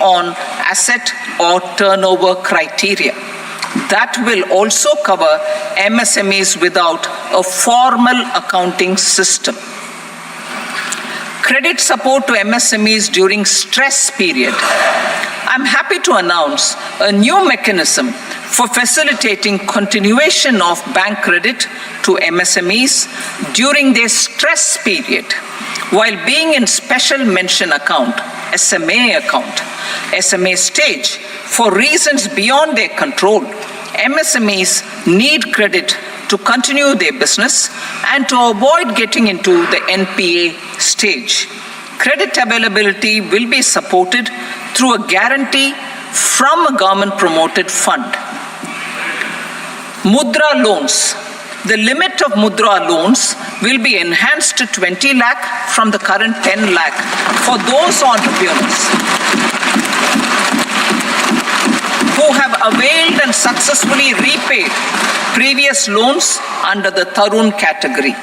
on asset or turnover criteria. That will also cover MSMEs without a formal accounting system. Credit support to MSMEs during stress period. I'm happy to announce a new mechanism for facilitating continuation of bank credit to MSMEs during their stress period while being in special mention account, SMA account, SMA stage. For reasons beyond their control, MSMEs need credit to continue their business and to avoid getting into the NPA stage. Credit availability will be supported through a guarantee from a government-promoted fund. Mudra loans. The limit of Mudra loans will be enhanced to 20 lakh from the current 10 lakh for those entrepreneurs who have availed and successfully repaid previous loans under the Tarun category.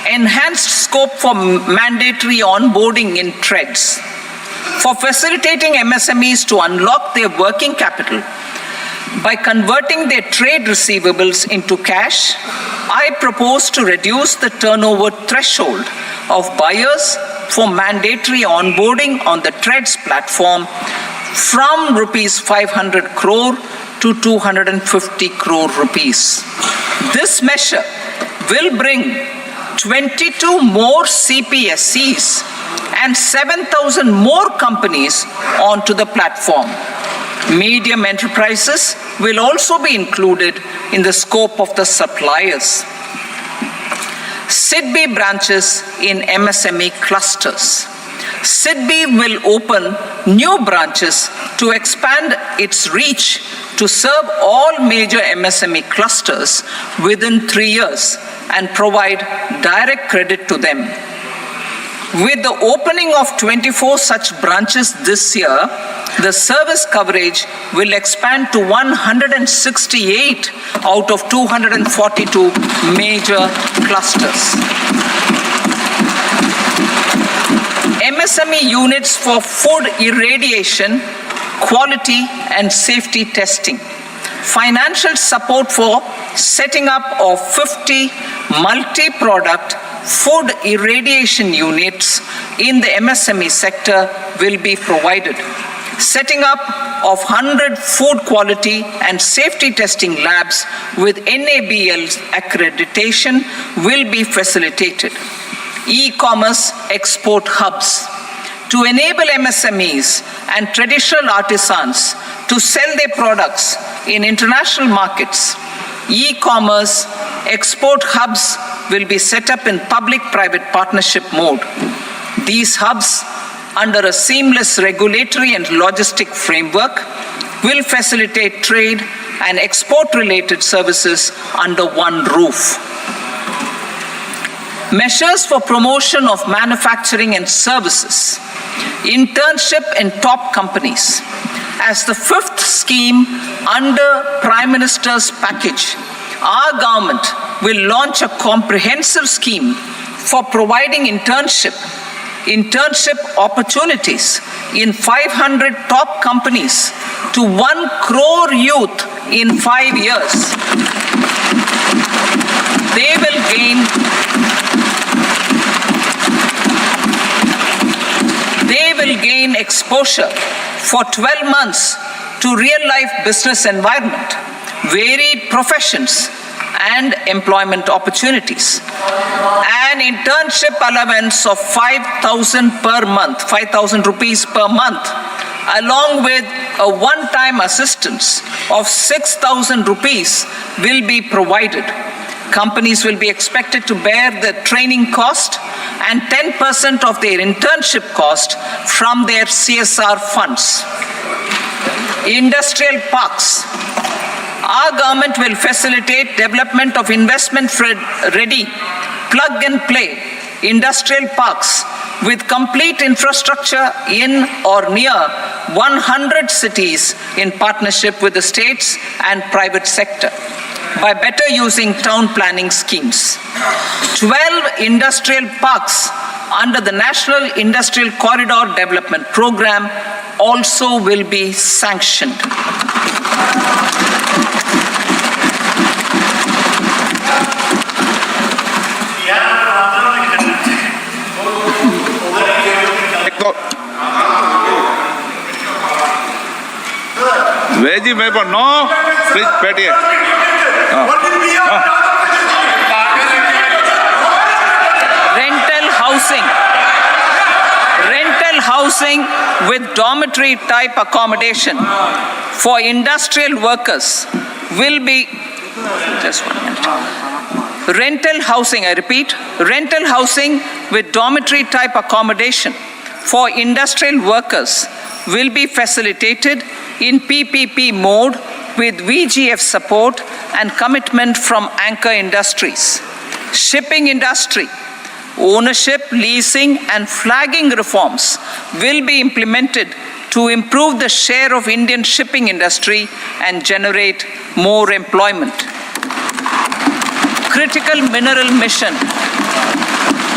Enhanced scope for mandatory onboarding in TREDS. For facilitating MSMEs to unlock their working capital by converting their trade receivables into cash, I propose to reduce the turnover threshold of buyers for mandatory onboarding on the TREDS platform from rupees 500 crore to 250 crore rupees. This measure will bring 22 more CPSCs and 7,000 more companies onto the platform. Medium enterprises will also be included in the scope of the suppliers. SIDBI branches in MSME clusters. SIDBI will open new branches to expand its reach to serve all major MSME clusters within 3 years and provide direct credit to them. With the opening of 24 such branches this year, the service coverage will expand to 168 out of 242 major clusters. MSME units for food irradiation, quality and safety testing. Financial support for setting up of 50 multi-product food irradiation units in the MSME sector will be provided. Setting up of 100 food quality and safety testing labs with NABL accreditation will be facilitated. E-commerce export hubs. To enable MSMEs and traditional artisans to sell their products in international markets, e-commerce export hubs will be set up in public-private partnership mode. These hubs, under a seamless regulatory and logistic framework, will facilitate trade and export-related services under one roof. Measures for promotion of manufacturing and services. Internship in top companies. As the fifth scheme under Prime Minister's package, our government will launch a comprehensive scheme for providing internship opportunities in 500 top companies to 1 crore youth in 5 years. They will gain exposure for 12 months to real-life business environment, varied professions, and employment opportunities. An internship allowance of 5,000 per month, 5,000 rupees per month, along with a one-time assistance of 6,000 rupees will be provided. Companies will be expected to bear the training cost and 10% of their internship cost from their CSR funds. Industrial parks. Our government will facilitate development of investment-ready, plug-and-play industrial parks with complete infrastructure in or near 100 cities in partnership with the states and private sector by better using town planning schemes. 12 industrial parks under the National Industrial Corridor Development Program also will be sanctioned. Veggie paper, no. Please, Petty. Rental housing with dormitory type accommodation for industrial workers will be, just 1 minute. Rental housing, I repeat, rental housing with dormitory type accommodation for industrial workers will be facilitated in PPP mode with VGF support and commitment from anchor industries. Shipping industry, ownership, leasing, and flagging reforms will be implemented to improve the share of Indian shipping industry and generate more employment. Critical mineral mission.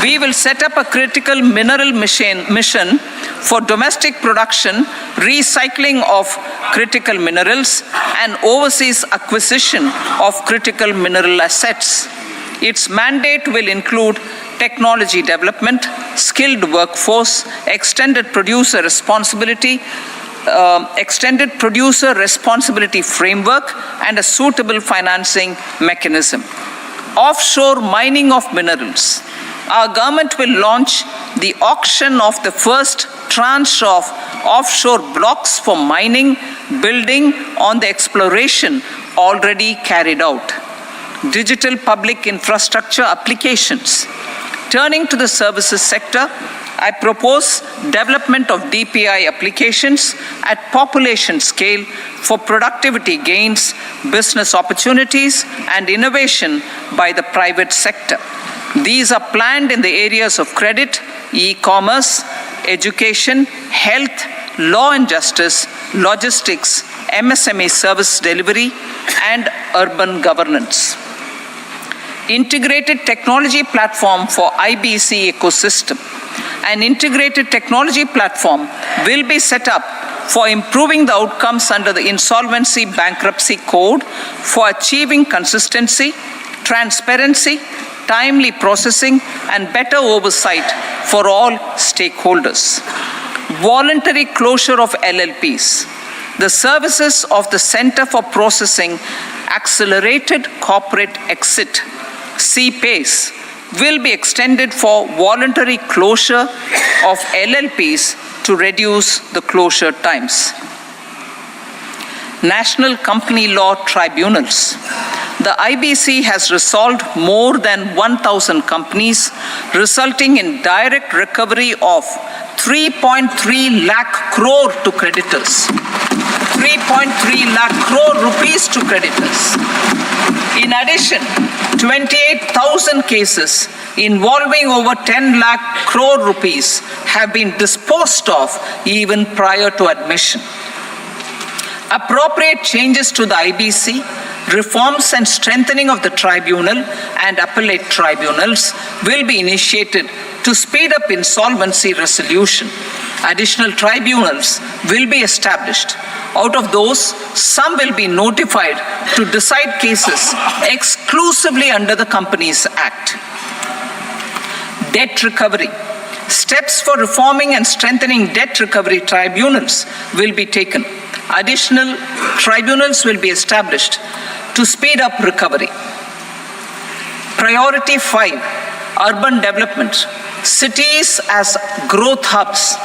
We will set up a critical mineral mission for domestic production, recycling of critical minerals, and overseas acquisition of critical mineral assets. Its mandate will include technology development, skilled workforce, extended producer responsibility framework, and a suitable financing mechanism. Offshore mining of minerals. Our government will launch the auction of the first tranche of offshore blocks for mining, building on the exploration already carried out. Digital public infrastructure applications. Turning to the services sector, I propose development of DPI applications at population scale for productivity gains, business opportunities, and innovation by the private sector. These are planned in the areas of credit, e-commerce, education, health, law and justice, logistics, MSME service delivery, and urban governance. Integrated technology platform for IBC ecosystem. An integrated technology platform will be set up for improving the outcomes under the Insolvency Bankruptcy Code for achieving consistency, transparency, timely processing, and better oversight for all stakeholders. Voluntary closure of LLPs. The services of the Center for Processing Accelerated Corporate Exit, CPACE, will be extended for voluntary closure of LLPs to reduce the closure times. National Company Law Tribunals. The IBC has resolved more than 1,000 companies, resulting in direct recovery of 3.3 lakh crore to creditors. 3.3 lakh crore rupees to creditors. In addition, 28,000 cases involving over 10 lakh crore rupees have been disposed of even prior to admission. Appropriate changes to the IBC, reforms and strengthening of the tribunal and appellate tribunals will be initiated to speed up insolvency resolution. Additional tribunals will be established. Out of those, some will be notified to decide cases exclusively under the Companies Act. Debt recovery. Steps for reforming and strengthening debt recovery tribunals will be taken. Additional tribunals will be established to speed up recovery. Priority 5, urban development. Cities as growth hubs.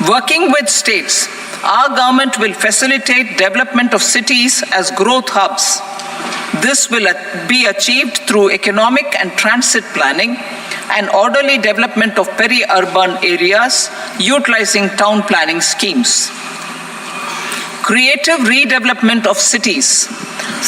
Working with states, our government will facilitate development of cities as growth hubs. This will be achieved through economic and transit planning and orderly development of peri-urban areas utilizing town planning schemes. Creative redevelopment of cities.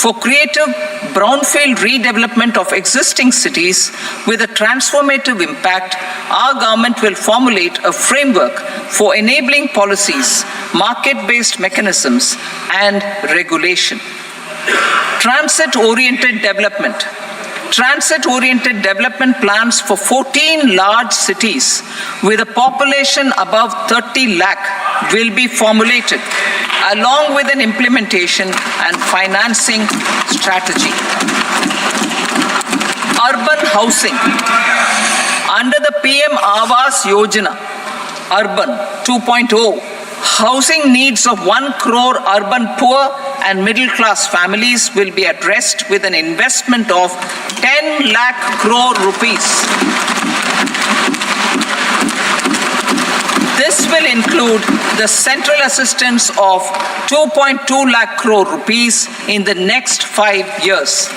For creative brownfield redevelopment of existing cities with a transformative impact, our government will formulate a framework for enabling policies, market-based mechanisms, and regulation. Transit-oriented development. Transit-oriented development plans for 14 large cities with a population above 30 lakh will be formulated along with an implementation and financing strategy. Urban housing. Under the PM Awas Yojana, Urban 2.0, housing needs of 1 crore urban poor and middle class families will be addressed with an investment of 10 lakh crore rupees. This will include the central assistance of 2.2 lakh crore rupees in the next 5 years.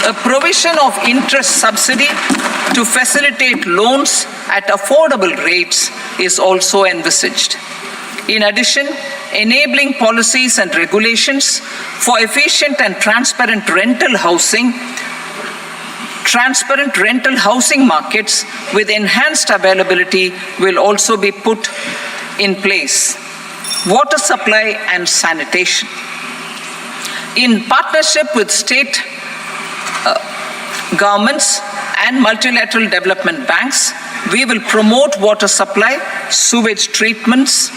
A provision of interest subsidy to facilitate loans at affordable rates is also envisaged. In addition, enabling policies and regulations for efficient and transparent rental housing markets with enhanced availability will also be put in place. Water supply and sanitation. In partnership with state governments and multilateral development banks, we will promote water supply, sewage treatments,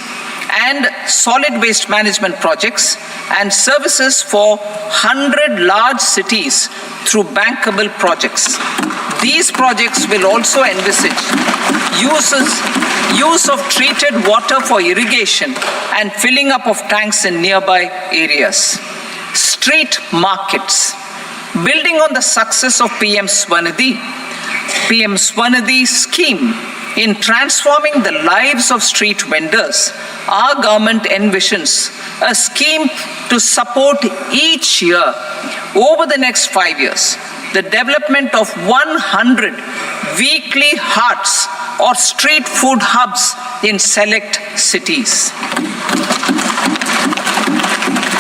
and solid waste management projects and services for 100 large cities through bankable projects. These projects will also envisage use of treated water for irrigation and filling up of tanks in nearby areas. Street markets. Building on the success of PM Swanidhi scheme in transforming the lives of street vendors, our government envisions a scheme to support each year over the next 5 years the development of 100 weekly hearts or street food hubs in select cities.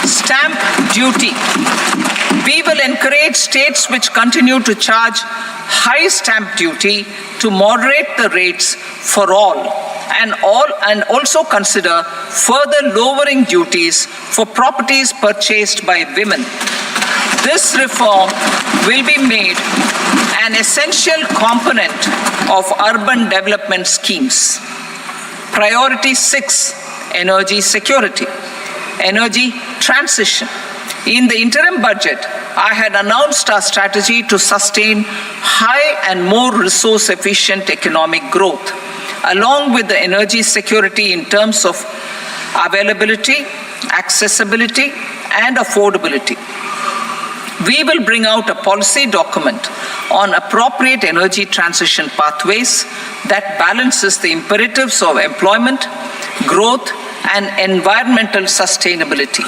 Stamp duty. We will encourage states which continue to charge high stamp duty to moderate the rates for all and also consider further lowering duties for properties purchased by women. This reform will be made an essential component of urban development schemes. Priority 6, energy security, energy transition. In the interim budget, I had announced our strategy to sustain high and more resource-efficient economic growth, along with the energy security in terms of availability, accessibility, and affordability. We will bring out a policy document on appropriate energy transition pathways that balances the imperatives of employment, growth, and environmental sustainability.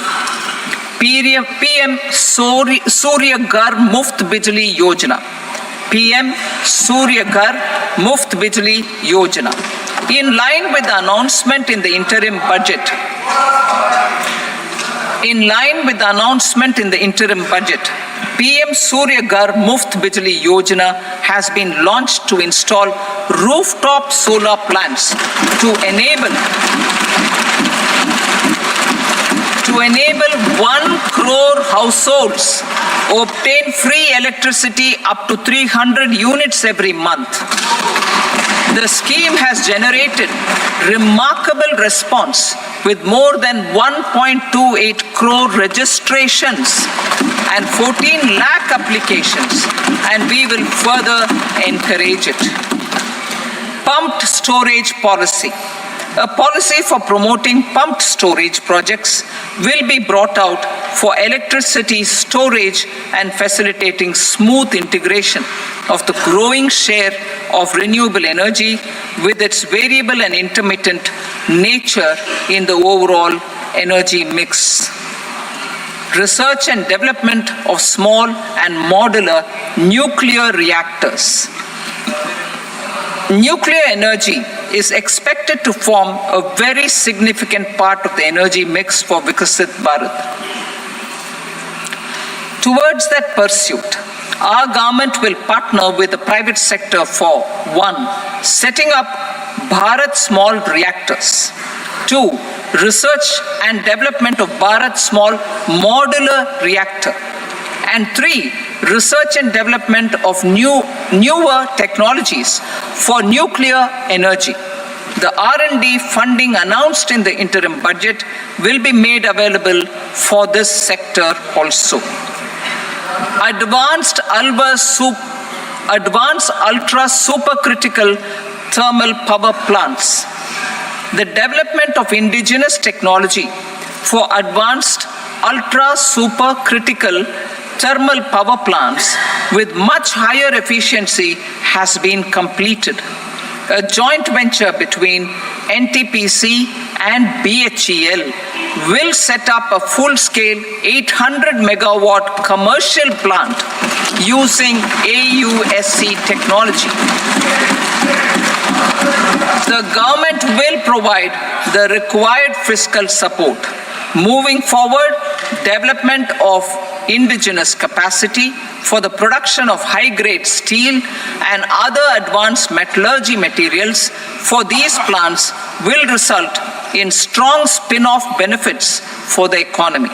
PM Surya Ghar Muft Bijli Yojana. PM Surya Ghar Muft Bijli Yojana. In line with the announcement in the interim budget, PM Surya Ghar Muft Bijli Yojana has been launched to install rooftop solar plants to enable 1 crore households obtain free electricity up to 300 units every month. The scheme has generated remarkable response with more than 1.28 crore registrations and 14 lakh applications, and we will further encourage it. Pumped storage policy. A policy for promoting pumped storage projects will be brought out for electricity storage and facilitating smooth integration of the growing share of renewable energy with its variable and intermittent nature in the overall energy mix. Research and development of small and modular nuclear reactors. Nuclear energy is expected to form a very significant part of the energy mix for Vikasit Bharat. Towards that pursuit, our government will partner with the private sector for 1. Setting up Bharat Small Reactors. 2. Research and development of Bharat Small Modular Reactor. And 3. Research and development of newer technologies for nuclear energy. The R&D funding announced in the interim budget will be made available for this sector also. Advanced ultra supercritical thermal power plants. The development of indigenous technology for advanced ultra supercritical thermal power plants with much higher efficiency has been completed. A joint venture between NTPC and BHEL will set up a full-scale 800 megawatt commercial plant using AUSC technology. The government will provide the required fiscal support. Moving forward, development of indigenous capacity for the production of high-grade steel and other advanced metallurgy materials for these plants will result in strong spin-off benefits for the economy.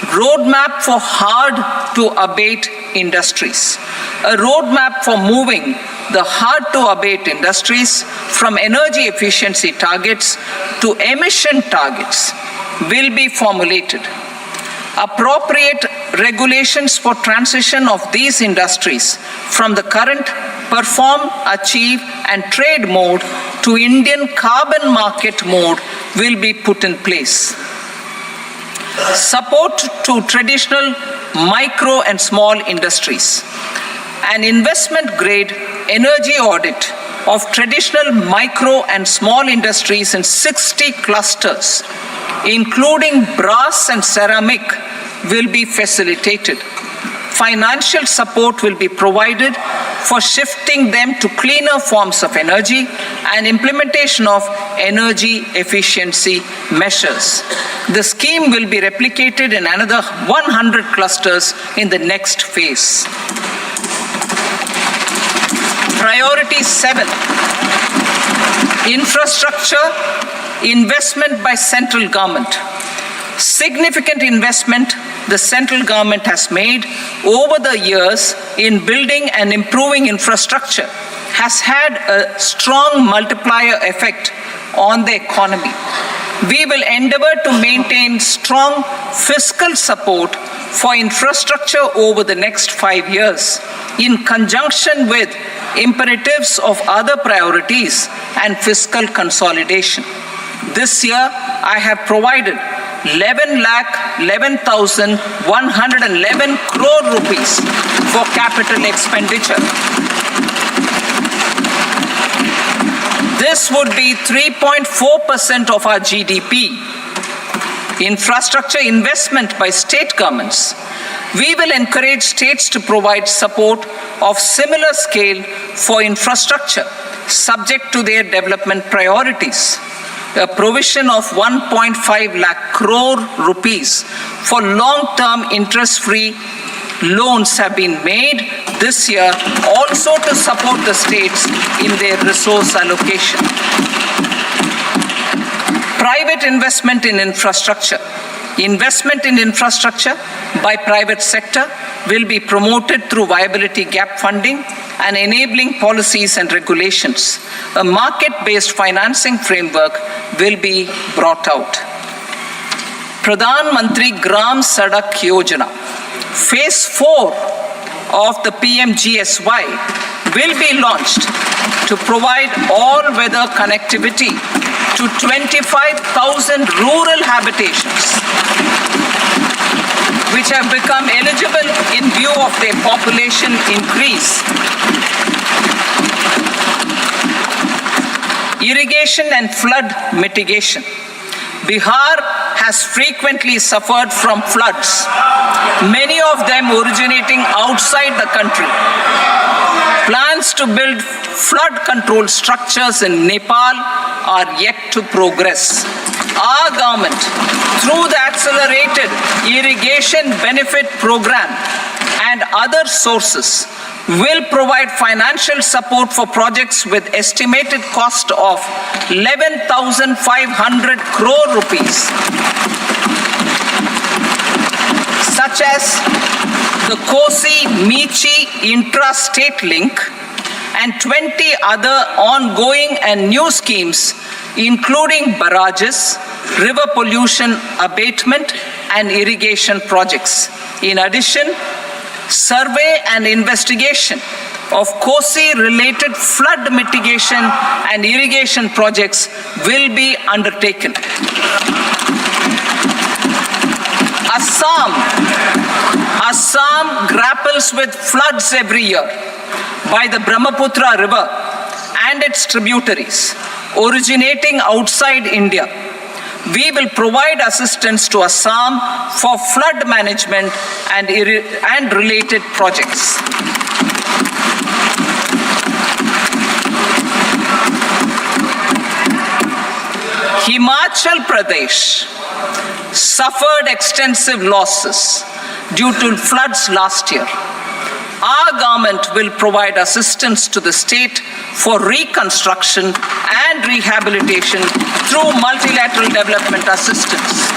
Roadmap for hard-to-abate industries. A roadmap for moving the hard-to-abate industries from energy efficiency targets to emission targets will be formulated. Appropriate regulations for transition of these industries from the current perform, achieve, and trade mode to Indian carbon market mode will be put in place. Support to traditional micro and small industries. An investment-grade energy audit of traditional micro and small industries in 60 clusters, including brass and ceramic, will be facilitated. Financial support will be provided for shifting them to cleaner forms of energy and implementation of energy efficiency measures. The scheme will be replicated in another 100 clusters in the next phase. Priority 7, infrastructure investment by central government. Significant investment the central government has made over the years in building and improving infrastructure has had a strong multiplier effect on the economy. We will endeavor to maintain strong fiscal support for infrastructure over the next 5 years in conjunction with imperatives of other priorities and fiscal consolidation. This year, I have provided 11,11,111 crore rupees for capital expenditure. This would be 3.4% of our GDP. Infrastructure investment by state governments. We will encourage states to provide support of similar scale for infrastructure, subject to their development priorities. A provision of 1.5 lakh crore rupees for long-term interest-free loans have been made this year also to support the states in their resource allocation. Private investment in infrastructure. Investment in infrastructure by private sector will be promoted through viability gap funding and enabling policies and regulations. A market-based financing framework will be brought out. Pradhan Mantri Gram Sadak Yojana. Phase 4 of the PMGSY will be launched to provide all-weather connectivity to 25,000 rural habitations, which have become eligible in view of their population increase. Irrigation and flood mitigation. Bihar has frequently suffered from floods, many of them originating outside the country. Plans to build flood control structures in Nepal are yet to progress. Our government, through the Accelerated Irrigation Benefit Program and other sources, will provide financial support for projects with estimated cost of 11,500 crore rupees, such as the Kosi-Michi intra-state link and 20 other ongoing and new schemes, including barrages, river pollution abatement, and irrigation projects. In addition, survey and investigation of Kosi-related flood mitigation and irrigation projects will be undertaken. Assam grapples with floods every year by the Brahmaputra River and its tributaries originating outside India. We will provide assistance to Assam for flood management and related projects. Himachal Pradesh suffered extensive losses due to floods last year. Our government will provide assistance to the state for reconstruction and rehabilitation through multilateral development assistance.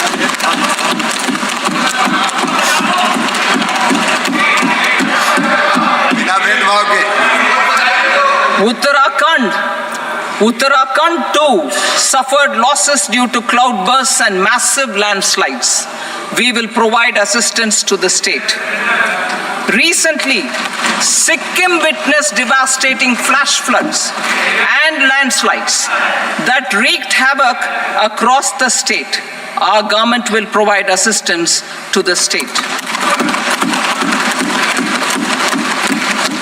Uttarakhand too suffered losses due to cloudbursts and massive landslides. We will provide assistance to the state. Recently, Sikkim witnessed devastating flash floods and landslides that wreaked havoc across the state. Our government will provide assistance to the state.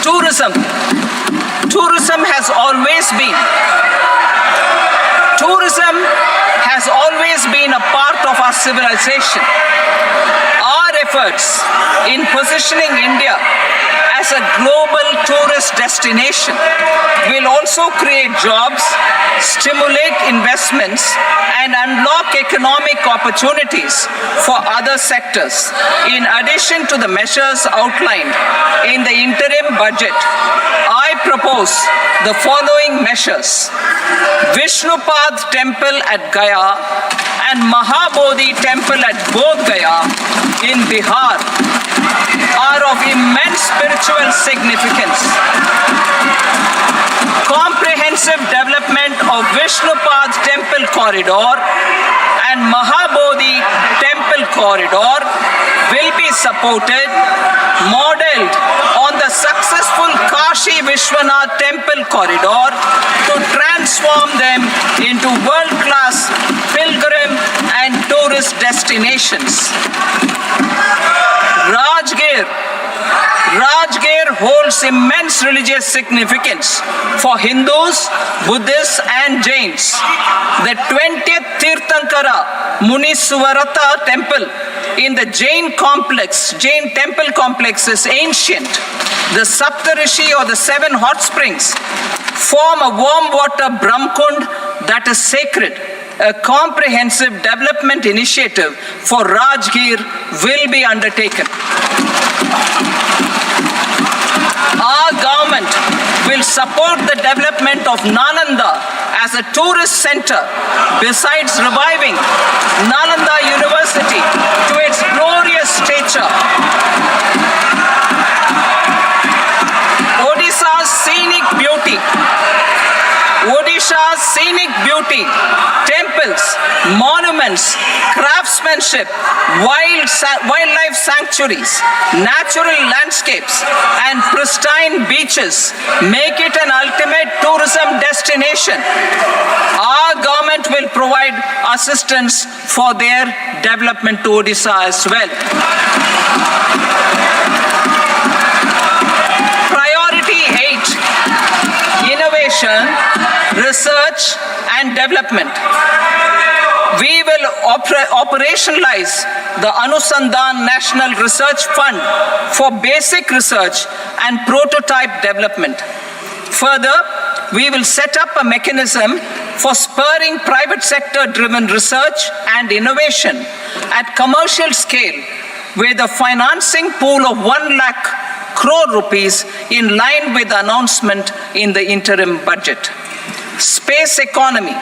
Tourism has always been a part of our civilization. Our efforts in positioning India as a global tourist destination will also create jobs, stimulate investments, and unlock economic opportunities for other sectors. In addition to the measures outlined in the interim budget, I propose the following measures. Vishnupad Temple at Gaya and Mahabodhi Temple at Bodh Gaya in Bihar are of immense spiritual significance. Comprehensive development of Vishnupad Temple Corridor and Mahabodhi Temple Corridor will be supported, modeled on the successful Kashi Vishwanath Temple Corridor to transform them into world-class pilgrim and tourist destinations. Rajgir holds immense religious significance for Hindus, Buddhists, and Jains. The 20th Tirthankara Muniswarata temple in the Jain temple complex is ancient. The Saptarishi, or the 7 hot springs, form a warm water Brahmkund that is sacred. A comprehensive development initiative for Rajgir will be undertaken. Our government will support the development of Nalanda as a tourist center, besides reviving Nalanda University to its glorious stature. Odisha's scenic beauty, temples, monuments, craftsmanship, wildlife sanctuaries, natural landscapes, and pristine beaches make it an ultimate tourism destination. Our government will provide assistance for their development to Odisha as well. Priority 8, innovation, research and development. We will operationalize the Anusandhan National Research Fund for basic research and prototype development. Further, we will set up a mechanism for spurring private sector-driven research and innovation at commercial scale with a financing pool of 1 lakh crore rupees in line with the announcement in the interim budget. Space economy.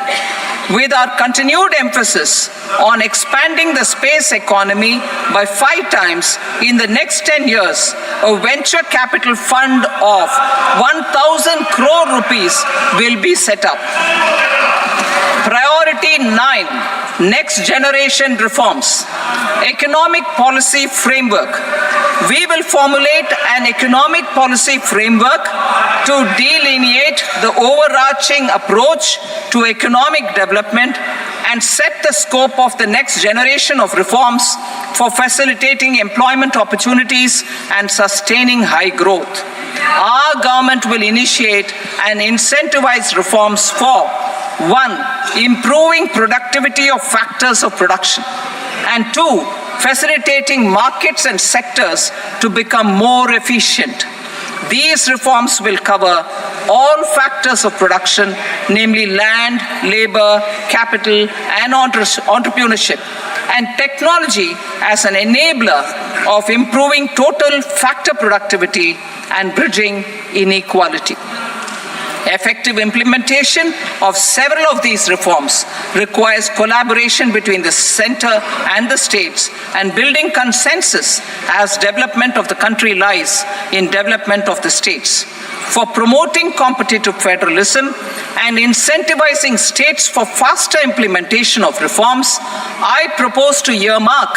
with our continued emphasis on expanding the space economy by 5 times in the next 10 years, a venture capital fund of 1,000 crore rupees will be set up. Priority 9, next generation reforms. Economic policy framework. We will formulate an economic policy framework to delineate the overarching approach to economic development and set the scope of the next generation of reforms for facilitating employment opportunities and sustaining high growth. Our government will initiate and incentivize reforms for 1. Improving productivity of factors of production, and 2. Facilitating markets and sectors to become more efficient. These reforms will cover all factors of production, namely land, labor, capital, and entrepreneurship, and technology as an enabler of improving total factor productivity and bridging inequality. Effective implementation of several of these reforms requires collaboration between the center and the states and building consensus as development of the country lies in development of the states. For promoting competitive federalism and incentivizing states for faster implementation of reforms, I propose to earmark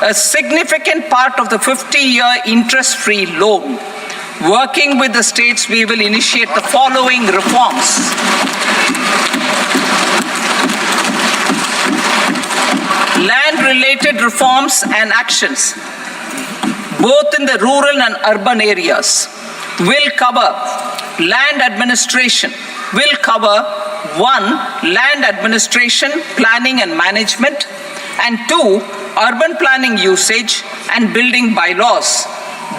a significant part of the 50-year interest-free loan. Working with the states, we will initiate the following reforms. Land-related reforms and actions, both in the rural and urban areas, will cover land administration, will cover 1. Land administration, planning and management, and 2. Urban planning usage and building bylaws.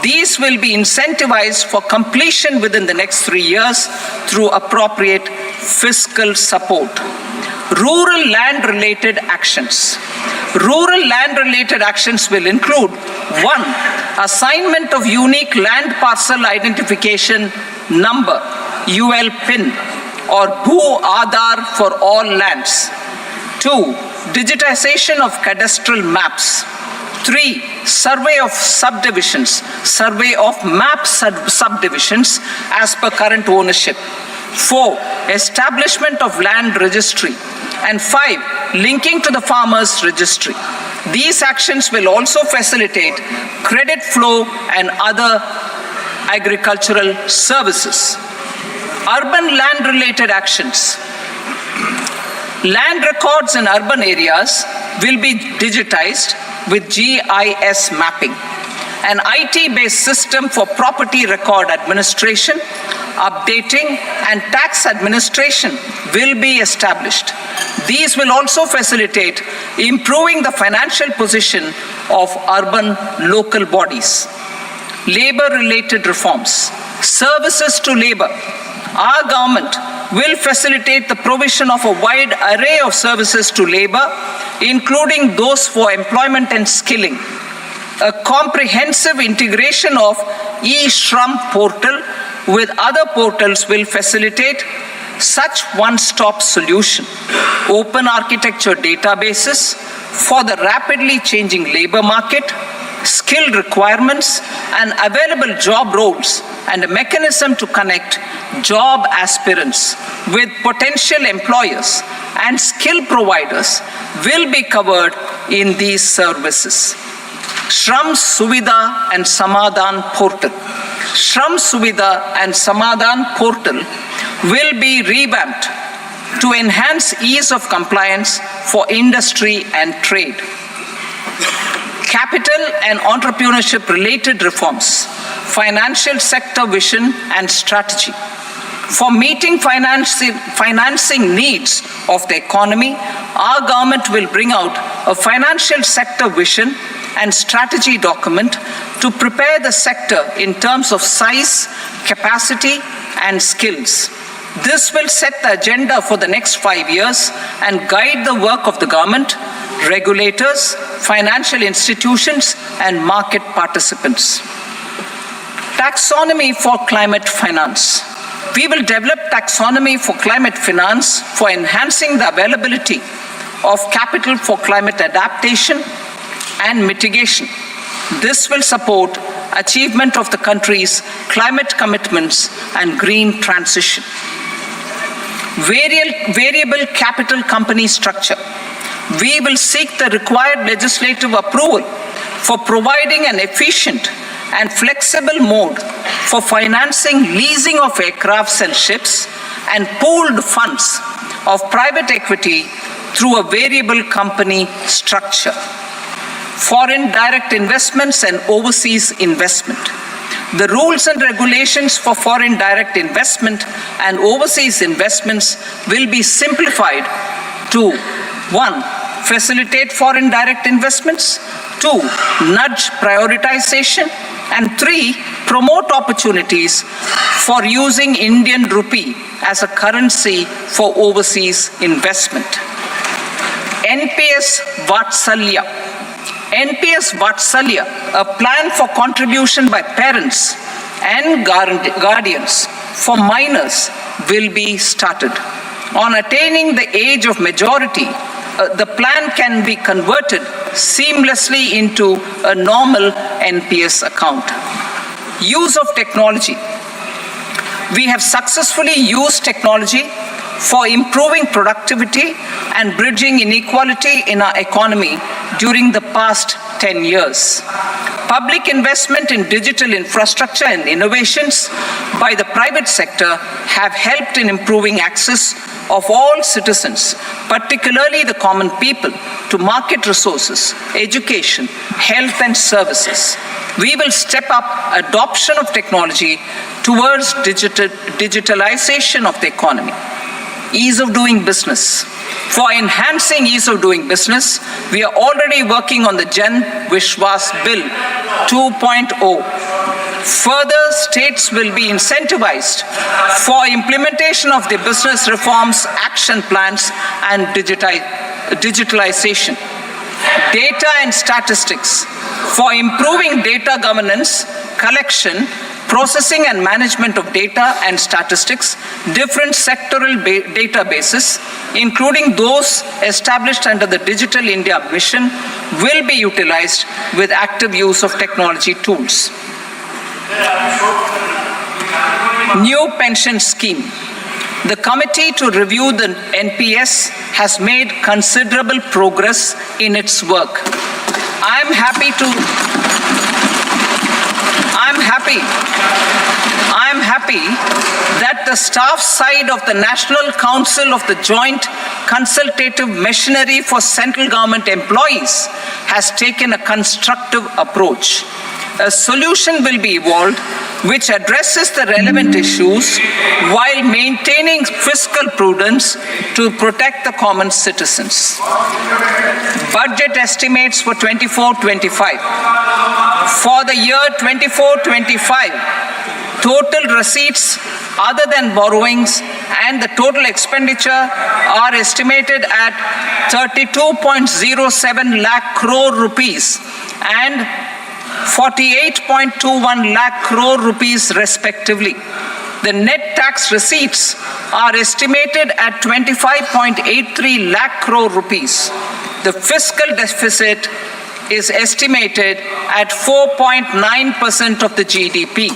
These will be incentivized for completion within the next 3 years through appropriate fiscal support. Rural land-related actions. Rural land-related actions will include 1. Assignment of unique land parcel identification number, UL PIN, or Bhu Aadhaar for all lands. 2. Digitization of cadastral maps. 3. Survey of subdivisions, survey of map subdivisions as per current ownership. 4. Establishment of land registry. And 5. Linking to the farmers registry. These actions will also facilitate credit flow and other agricultural services. Urban land-related actions. Land records in urban areas will be digitized with GIS mapping. An IT-based system for property record administration, updating, and tax administration will be established. These will also facilitate improving the financial position of urban local bodies. Labor-related reforms. Services to labor. Our government will facilitate the provision of a wide array of services to labor, including those for employment and skilling. A comprehensive integration of e-Shram portal with other portals will facilitate such one-stop solution. Open architecture databases for the rapidly changing labor market, skill requirements, and available job roles, and a mechanism to connect job aspirants with potential employers and skill providers will be covered in these services. Shram Suvidha and Samadhan portal. Shram Suvidha and Samadhan portal will be revamped to enhance ease of compliance for industry and trade. Capital and entrepreneurship related reforms, financial sector vision and strategy. For meeting financing needs of the economy, our government will bring out a financial sector vision and strategy document to prepare the sector in terms of size, capacity, and skills. This will set the agenda for the next 5 years and guide the work of the government, regulators, financial institutions, and market participants. Taxonomy for climate finance. We will develop taxonomy for climate finance for enhancing the availability of capital for climate adaptation and mitigation. This will support achievement of the country's climate commitments and green transition. Variable capital company structure. We will seek the required legislative approval for providing an efficient and flexible mode for financing leasing of aircrafts and ships and pooled funds of private equity through a variable company structure. Foreign direct investments and overseas investment. The rules and regulations for foreign direct investment and overseas investments will be simplified to 1. Facilitate foreign direct investments, 2. Nudge prioritization, and 3. Promote opportunities for using Indian rupee as a currency for overseas investment. NPS Vatsalya. NPS Vatsalya, a plan for contribution by parents and guardians for minors, will be started. On attaining the age of majority, the plan can be converted seamlessly into a normal NPS account. Use of technology. We have successfully used technology for improving productivity and bridging inequality in our economy during the past 10 years. Public investment in digital infrastructure and innovations by the private sector have helped in improving access of all citizens, particularly the common people, to market resources, education, health and services. We will step up adoption of technology towards digitalization of the economy. Ease of doing business. For enhancing ease of doing business, we are already working on the Jan Vishwas Bill 2.0. Further, states will be incentivized for implementation of the business reforms, action plans, and digitalization. Data and statistics. For improving data governance, collection, processing and management of data and statistics, different sectoral databases, including those established under the Digital India Mission, will be utilized with active use of technology tools. New pension scheme. The committee to review the NPS has made considerable progress in its work. I am happy that the staff side of the National Council of the Joint Consultative Machinery for Central Government Employees has taken a constructive approach. A solution will be evolved which addresses the relevant issues while maintaining fiscal prudence to protect the common citizens. Budget estimates for 24-25. For the year 24-25, total receipts other than borrowings and the total expenditure are estimated at 32.07 lakh crore rupees and 48.21 lakh crore rupees respectively. The net tax receipts are estimated at 25.83 lakh crore rupees. The fiscal deficit is estimated at 4.9% of the GDP.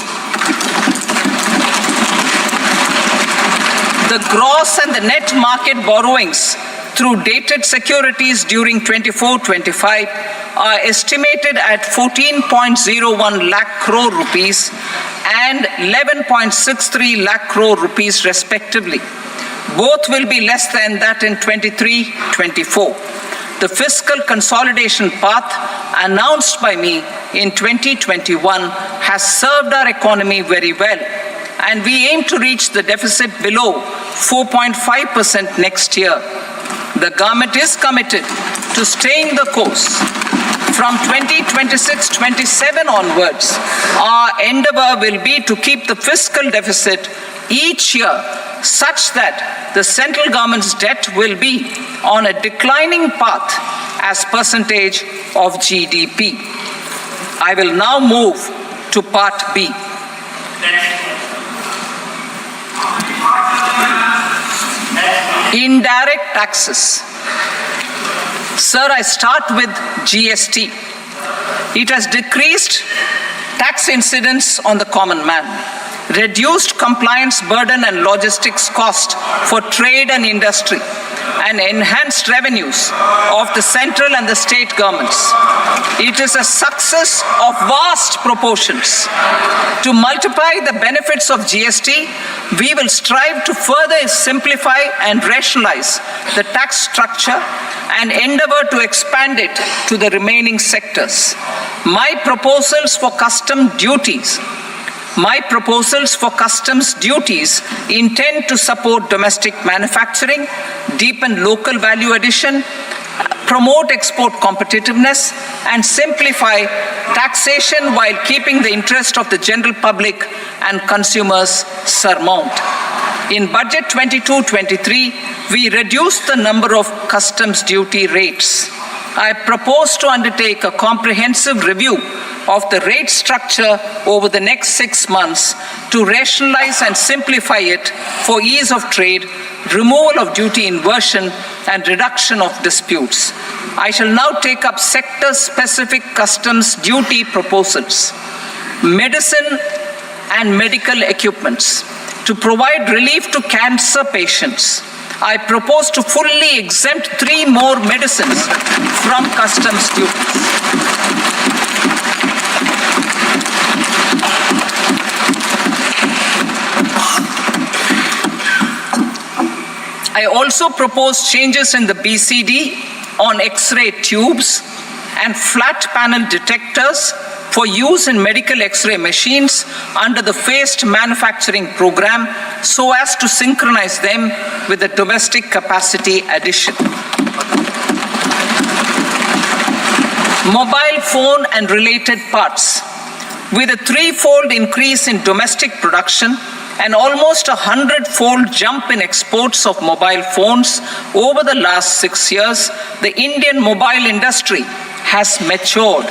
The gross and the net market borrowings through dated securities during 24-25 are estimated at 14.01 lakh crore rupees and 11.63 lakh crore rupees respectively. Both will be less than that in 23-24. The fiscal consolidation path announced by me in 2021 has served our economy very well, and we aim to reach the deficit below 4.5% next year. The government is committed to staying the course. From 2026-27 onwards, our endeavor will be to keep the fiscal deficit each year such that the central government's debt will be on a declining path as percentage of GDP. I will now move to Part B. Indirect taxes. Sir, I start with GST. It has decreased tax incidence on the common man, reduced compliance burden and logistics cost for trade and industry, and enhanced revenues of the central and the state governments. It is a success of vast proportions. To multiply the benefits of GST, we will strive to further simplify and rationalize the tax structure and endeavor to expand it to the remaining sectors. My proposals for customs duties intend to support domestic manufacturing, deepen local value addition, promote export competitiveness, and simplify taxation while keeping the interest of the general public and consumers paramount. In Budget 22-23, we reduced the number of customs duty rates. I propose to undertake a comprehensive review of the rate structure over the next 6 months to rationalize and simplify it for ease of trade, removal of duty inversion, and reduction of disputes. I shall now take up sector-specific customs duty proposals. Medicine and medical equipments. To provide relief to cancer patients, I propose to fully exempt 3 more medicines from customs duties. I also propose changes in the BCD on X-ray tubes and flat panel detectors for use in medical X-ray machines under the phased manufacturing program so as to synchronize them with the domestic capacity addition. Mobile phone and related parts. With a 3-fold increase in domestic production and almost a 100-fold jump in exports of mobile phones over the last 6 years, the Indian mobile industry has matured.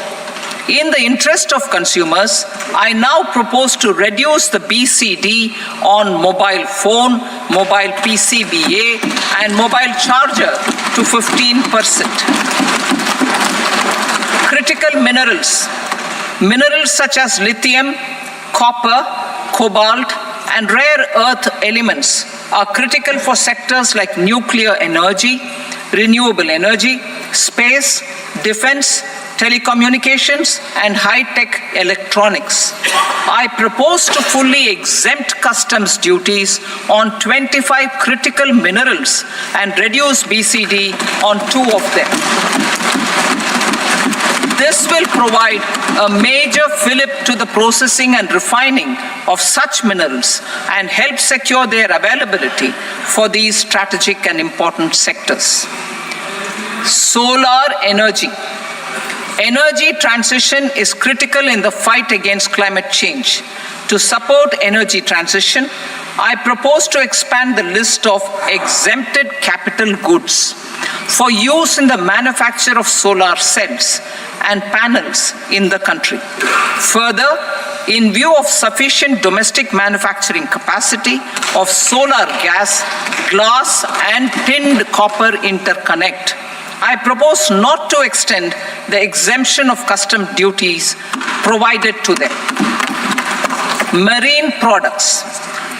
In the interest of consumers, I now propose to reduce the BCD on mobile phone, mobile PCBA, and mobile charger to 15%. Critical minerals. Minerals such as lithium, copper, cobalt, and rare earth elements are critical for sectors like nuclear energy, renewable energy, space, defense, telecommunications, and high-tech electronics. I propose to fully exempt customs duties on 25 critical minerals and reduce BCD on 2 of them. This will provide a major fillip to the processing and refining of such minerals and help secure their availability for these strategic and important sectors. Solar energy. Energy transition is critical in the fight against climate change. To support energy transition, I propose to expand the list of exempted capital goods for use in the manufacture of solar cells and panels in the country. Further, in view of sufficient domestic manufacturing capacity of solar gas, glass, and tinned copper interconnect, I propose not to extend the exemption of custom duties provided to them. Marine products.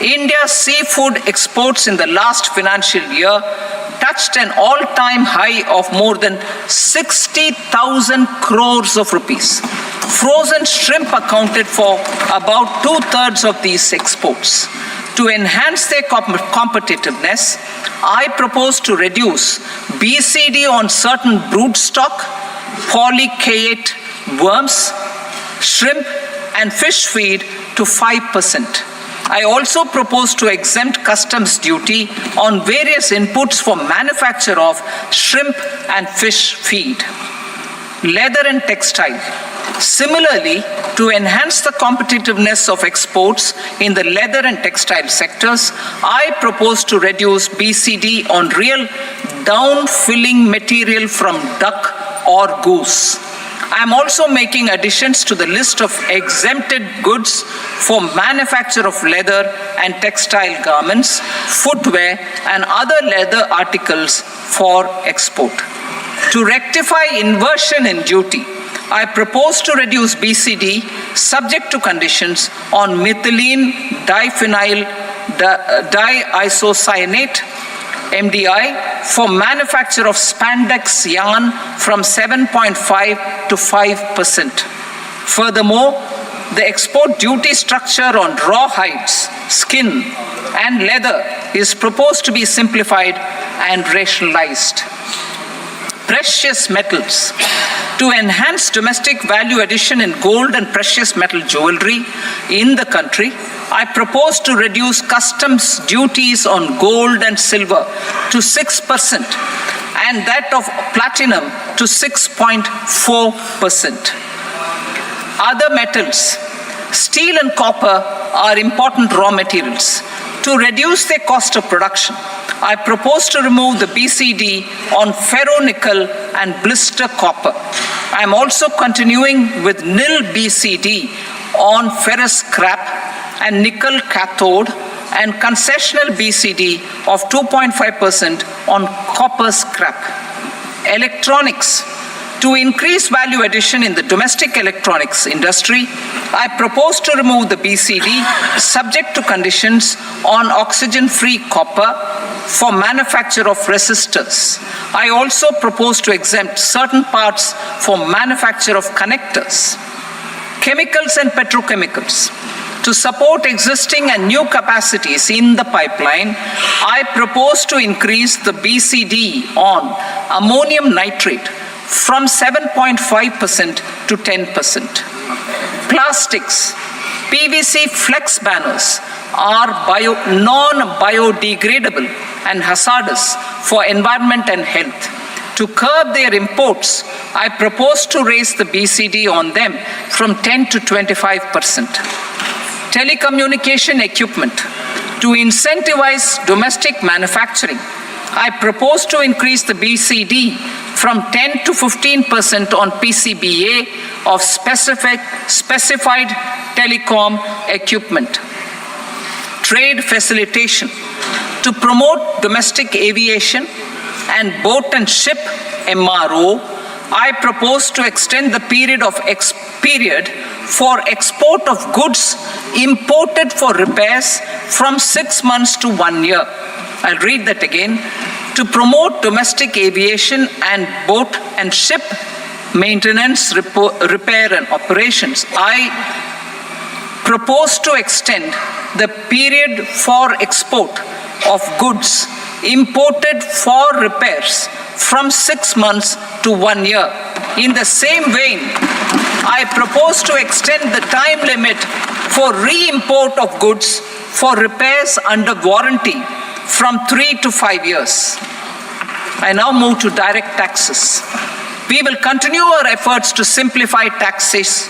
India's seafood exports in the last financial year touched an all-time high of more than 60,000 crores of rupees. Frozen shrimp accounted for about 2/3 of these exports. To enhance their competitiveness, I propose to reduce BCD on certain broodstock, polychaete worms, shrimp, and fish feed to 5%. I also propose to exempt customs duty on various inputs for manufacture of shrimp and fish feed. Leather and textile. Similarly, to enhance the competitiveness of exports in the leather and textile sectors, I propose to reduce BCD on real down-filling material from duck or goose. I am also making additions to the list of exempted goods for manufacture of leather and textile garments, footwear, and other leather articles for export. To rectify inversion in duty, I propose to reduce BCD subject to conditions on methylene diphenyl diisocyanate MDI for manufacture of spandex yarn from 7.5 to 5%. Furthermore, the export duty structure on raw hides, skin, and leather is proposed to be simplified and rationalized. Precious metals. To enhance domestic value addition in gold and precious metal jewelry in the country, I propose to reduce customs duties on gold and silver to 6% and that of platinum to 6.4%. Other metals. Steel and copper are important raw materials. To reduce their cost of production, I propose to remove the BCD on ferronickel and blister copper. I am also continuing with nil BCD on ferrous scrap and nickel cathode and concessional BCD of 2.5% on copper scrap. Electronics. To increase value addition in the domestic electronics industry, I propose to remove the BCD subject to conditions on oxygen-free copper for manufacture of resistors. I also propose to exempt certain parts for manufacture of connectors. Chemicals and petrochemicals. To support existing and new capacities in the pipeline, I propose to increase the BCD on ammonium nitrate from 7.5% to 10%. Plastics. PVC flex banners are non-biodegradable and hazardous for environment and health. To curb their imports, I propose to raise the BCD on them from 10 to 25%. Telecommunication equipment. To incentivize domestic manufacturing, I propose to increase the BCD from 10 to 15% on PCBA of specified telecom equipment. Trade facilitation. To promote domestic aviation and boat and ship MRO, I propose to extend the period for export of goods imported for repairs from 6 months to 1 year. I'll read that again. To promote domestic aviation and boat and ship maintenance, repair and operations, I propose to extend the period for export of goods imported for repairs from 6 months to 1 year. In the same vein, I propose to extend the time limit for re-import of goods for repairs under warranty from 3 to 5 years. I now move to direct taxes. We will continue our efforts to simplify taxes,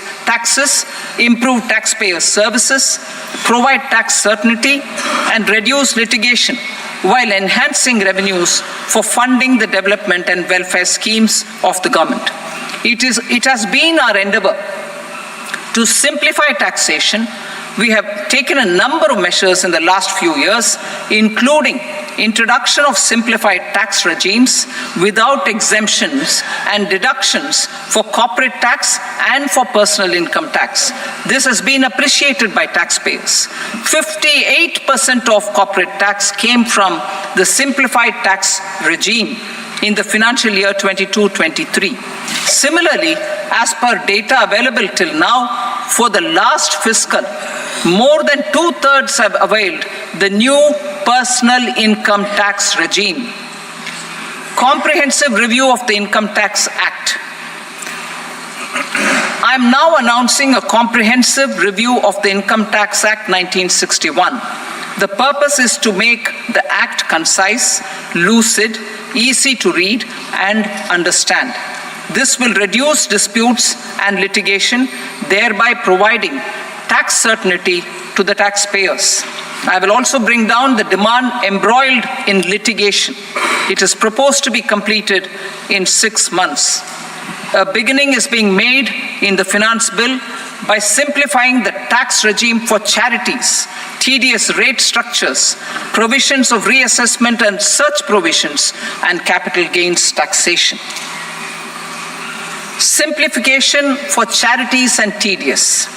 improve taxpayer services, provide tax certainty, and reduce litigation while enhancing revenues for funding the development and welfare schemes of the government. It has been our endeavor to simplify taxation. We have taken a number of measures in the last few years, including introduction of simplified tax regimes without exemptions and deductions for corporate tax and for personal income tax. This has been appreciated by taxpayers. 58% of corporate tax came from the simplified tax regime in the financial year 22-23. Similarly, as per data available till now, for the last fiscal, more than 2/3 have availed the new personal income tax regime. Comprehensive review of the Income Tax Act. I am now announcing a comprehensive review of the Income Tax Act 1961. The purpose is to make the Act concise, lucid, easy to read and understand. This will reduce disputes and litigation, thereby providing tax certainty to the taxpayers. I will also bring down the demand embroiled in litigation. It is proposed to be completed in 6 months. A beginning is being made in the finance bill by simplifying the tax regime for charities, TDS rate structures, provisions of reassessment and search provisions, and capital gains taxation. Simplification for charities and TDS.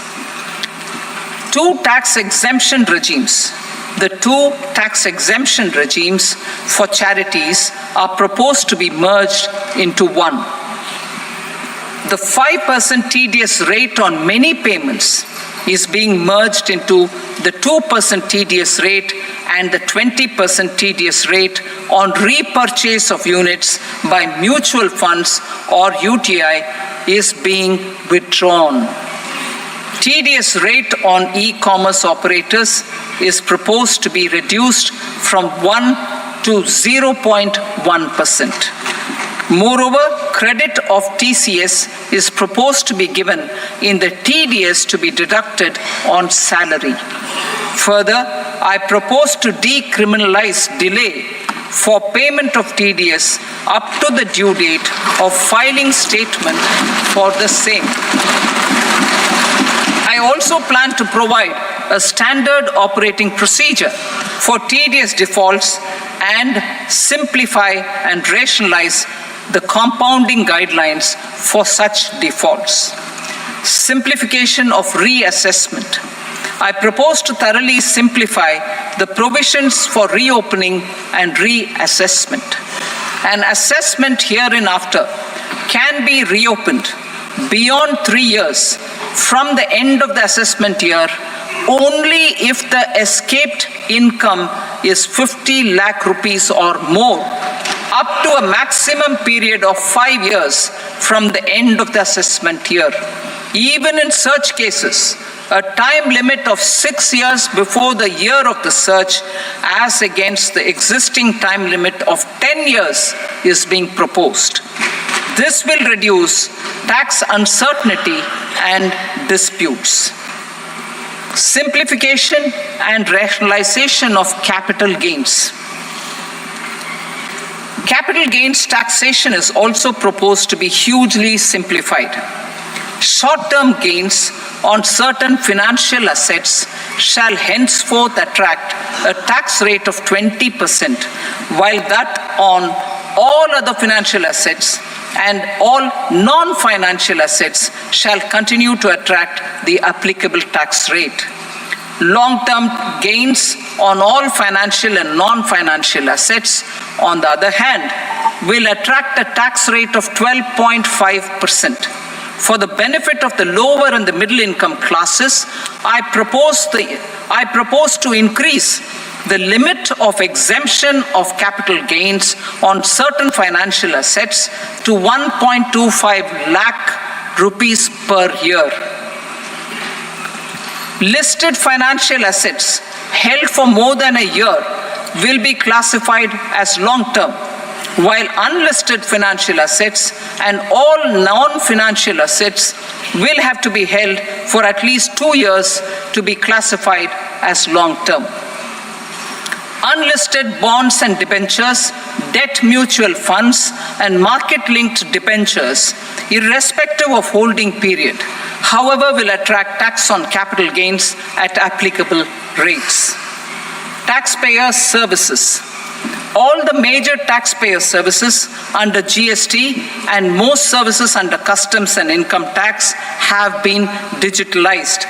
Two tax exemption regimes. The two tax exemption regimes for charities are proposed to be merged into one. The 5% TDS rate on many payments is being merged into the 2% TDS rate, and the 20% TDS rate on repurchase of units by mutual funds or UTI is being withdrawn. TDS rate on e-commerce operators is proposed to be reduced from 1 to 0.1%. Moreover, credit of TCS is proposed to be given in the TDS to be deducted on salary. Further, I propose to decriminalize delay for payment of TDS up to the due date of filing statement for the same. I also plan to provide a standard operating procedure for TDS defaults and simplify and rationalize the compounding guidelines for such defaults. Simplification of reassessment. I propose to thoroughly simplify the provisions for reopening and reassessment. An assessment hereinafter can be reopened beyond 3 years from the end of the assessment year only if the escaped income is 50 lakh rupees or more, up to a maximum period of 5 years from the end of the assessment year. Even in such cases, a time limit of 6 years before the year of the search, as against the existing time limit of 10 years, is being proposed. This will reduce tax uncertainty and disputes. Simplification and rationalization of capital gains. Capital gains taxation is also proposed to be hugely simplified. Short-term gains on certain financial assets shall henceforth attract a tax rate of 20%, while that on all other financial assets and all non-financial assets shall continue to attract the applicable tax rate. Long-term gains on all financial and non-financial assets, on the other hand, will attract a tax rate of 12.5%. For the benefit of the lower and the middle income classes, I propose to increase the limit of exemption of capital gains on certain financial assets to 1.25 lakh rupees per year. Listed financial assets held for more than a year will be classified as long-term, while unlisted financial assets and all non-financial assets will have to be held for at least 2 years to be classified as long-term. Unlisted bonds and debentures, debt mutual funds, and market-linked debentures, irrespective of holding period, however, will attract tax on capital gains at applicable rates. Taxpayer services. All the major taxpayer services under GST and most services under customs and income tax have been digitalized.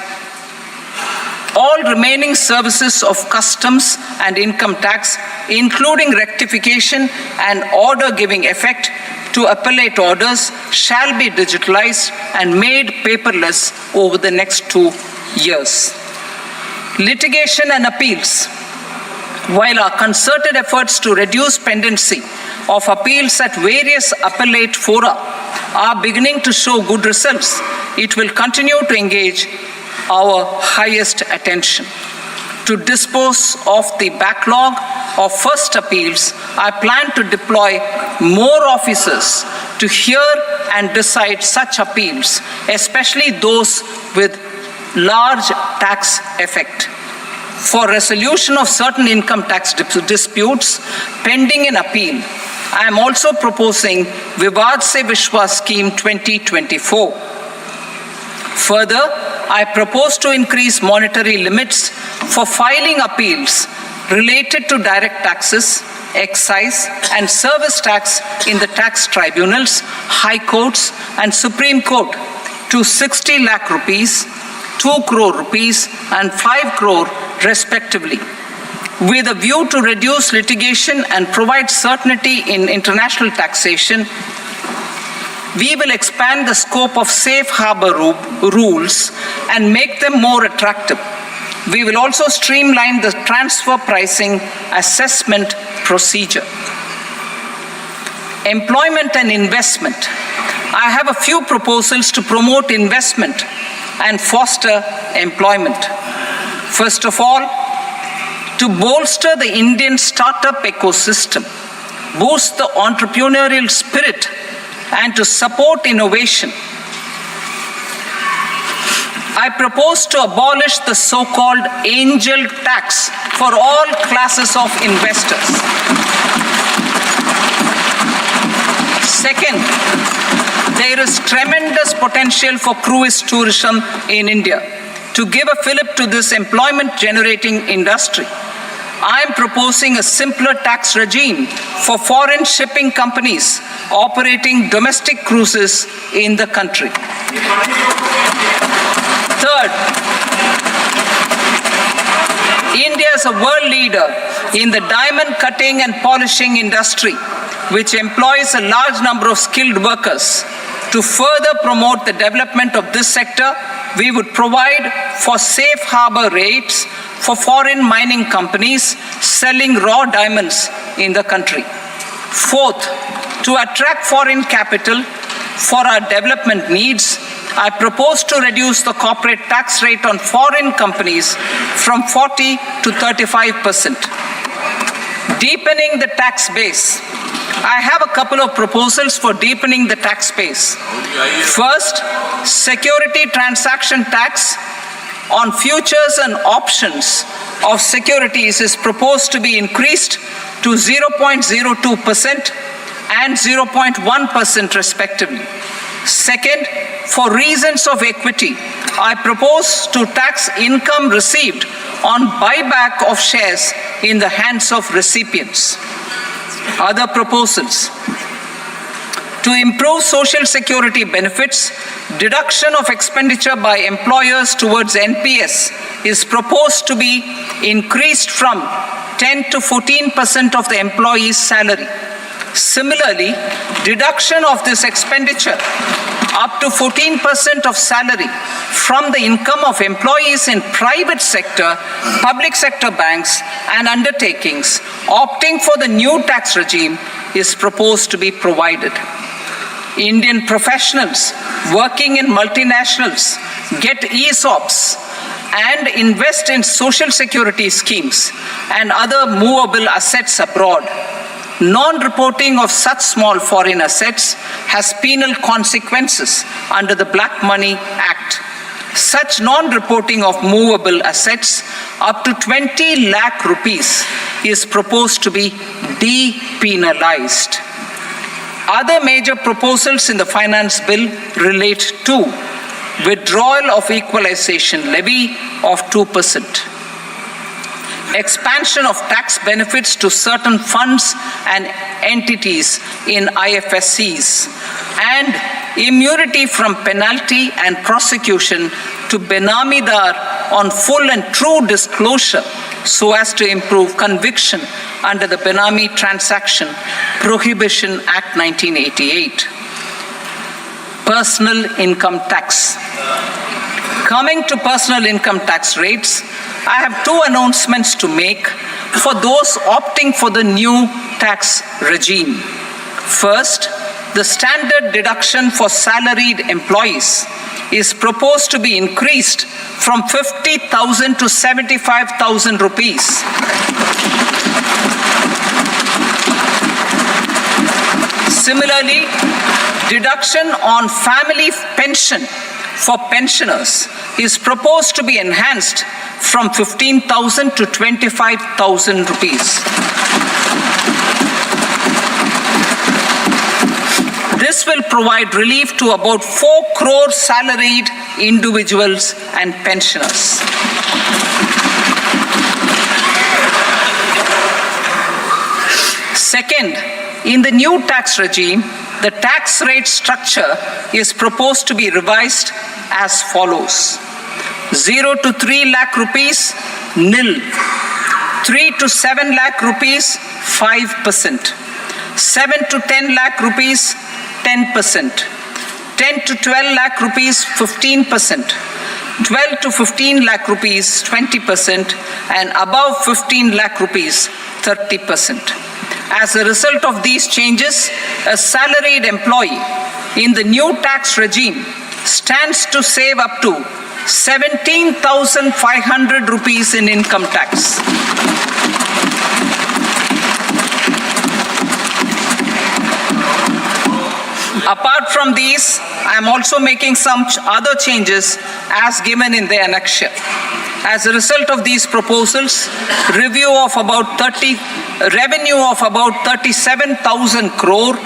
All remaining services of customs and income tax, including rectification and order giving effect to appellate orders, shall be digitalized and made paperless over the next 2 years. Litigation and appeals. While our concerted efforts to reduce pendency of appeals at various appellate fora are beginning to show good results, it will continue to engage our highest attention. To dispose of the backlog of first appeals, I plan to deploy more officers to hear and decide such appeals, especially those with large tax effect. For resolution of certain income tax disputes pending in appeal, I am also proposing Vivad Se Vishwas Scheme 2024. Further, I propose to increase monetary limits for filing appeals related to direct taxes, excise and service tax in the tax tribunals, high courts and Supreme Court to 60 lakh rupees, 2 crore rupees and 5 crore respectively, with a view to reduce litigation and provide certainty in international taxation. We will expand the scope of safe harbor rules and make them more attractive. We will also streamline the transfer pricing assessment procedure. Employment and investment. I have a few proposals to promote investment and foster employment. First of all, to bolster the Indian startup ecosystem, boost the entrepreneurial spirit, and to support innovation, I propose to abolish the so-called angel tax for all classes of investors. Second, there is tremendous potential for cruise tourism in India. To give a fillip to this employment-generating industry, I am proposing a simpler tax regime for foreign shipping companies operating domestic cruises in the country. Third, India is a world leader in the diamond cutting and polishing industry, which employs a large number of skilled workers. To further promote the development of this sector, we would provide for safe harbor rates for foreign mining companies selling raw diamonds in the country. Fourth, to attract foreign capital for our development needs, I propose to reduce the corporate tax rate on foreign companies from 40 to 35%. Deepening the tax base. I have a couple of proposals for deepening the tax base. First, security transaction tax on futures and options of securities is proposed to be increased to 0.02% and 0.1% respectively. Second, for reasons of equity, I propose to tax income received on buyback of shares in the hands of recipients. Other proposals. To improve social security benefits, deduction of expenditure by employers towards NPS is proposed to be increased from 10 to 14% of the employee's salary. Similarly, deduction of this expenditure up to 14% of salary from the income of employees in private sector, public sector banks and undertakings opting for the new tax regime is proposed to be provided. Indian professionals working in multinationals get ESOPs and invest in social security schemes and other movable assets abroad. Non-reporting of such small foreign assets has penal consequences under the Black Money Act. Such non-reporting of movable assets up to 20 lakh rupees is proposed to be depenalized. Other major proposals in the finance bill relate to withdrawal of equalization levy of 2%. Expansion of tax benefits to certain funds and entities in IFSCs, and immunity from penalty and prosecution to Benamidar on full and true disclosure so as to improve conviction under the Benami Transaction Prohibition Act 1988. Personal income tax. Coming to personal income tax rates, I have two announcements to make for those opting for the new tax regime. First, the standard deduction for salaried employees is proposed to be increased from 50,000 to 75,000 rupees. Similarly, deduction on family pension for pensioners is proposed to be enhanced from 15,000 to 25,000 rupees. This will provide relief to about 4 crore salaried individuals and pensioners. Second, in the new tax regime, the tax rate structure is proposed to be revised as follows. 0 to 3 lakh rupees, nil. 3 to 7 lakh rupees, 5%. 7 to 10 lakh rupees, 10%. 10 to 12 lakh rupees, 15%. 12 to 15 lakh rupees, 20%. And above 15 lakh rupees, 30%. As a result of these changes, a salaried employee in the new tax regime stands to save up to 17,500 rupees in income tax. Apart from these, I am also making some other changes as given in the annexure. As a result of these proposals, revenue of about 37,000 crore,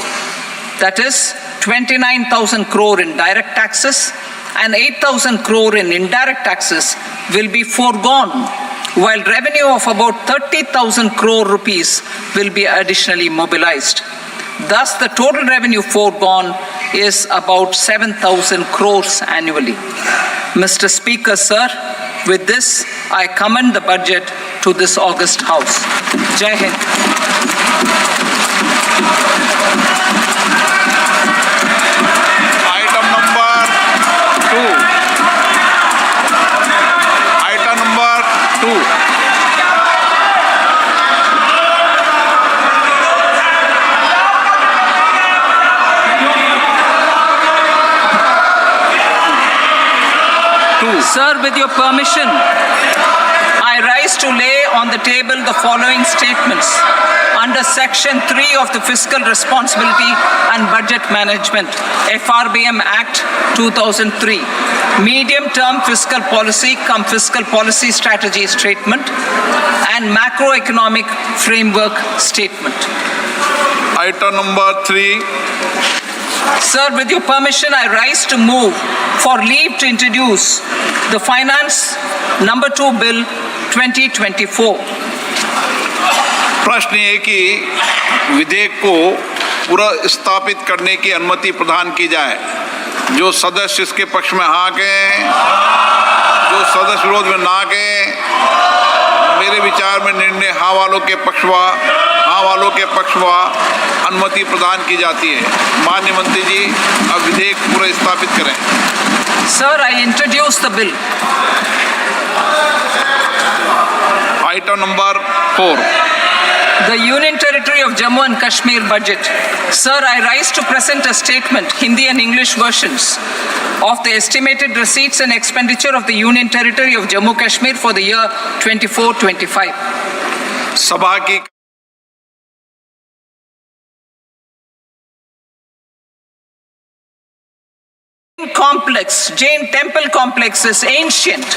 that is 29,000 crore in direct taxes and 8,000 crore in indirect taxes will be foregone, while revenue of about 30,000 crore rupees will be additionally mobilized. Thus, the total revenue foregone is about 7,000 crores annually. Mr. Speaker, sir, with this, I commend the budget to this august House. Jai Hind. Item number 2. Item number 2. Sir, with your permission, I rise to lay on the table the following statements under Section 3 of the Fiscal Responsibility and Budget Management, FRBM Act 2003, Medium-Term Fiscal Policy cum Fiscal Policy Strategy Statement and Macroeconomic Framework Statement. Item number 3. Sir, with your permission, I rise to move for leave to introduce the Finance Number 2 Bill 2024. प्रश्न ये कि विधेयक को पुनर्स्थापित करने की अनुमति प्रदान की जाए। जो सदस्य इसके पक्ष में हाँ कहें, जो सदस्य विरोध में ना कहें, मेरे विचार में निर्णय हाँ वालों के पक्ष में अनुमति प्रदान की जाती है। माननीय मंत्री जी, अब विधेयक पुनर्स्थापित करें। Sir, I introduce the bill. Item number 4. The Union Territory of Jammu and Kashmir budget. Sir, I rise to present a statement, Hindi and English versions, of the estimated receipts and expenditure of the Union Territory of Jammu and Kashmir for the year 24-25. सभा की Jain temple complex is ancient.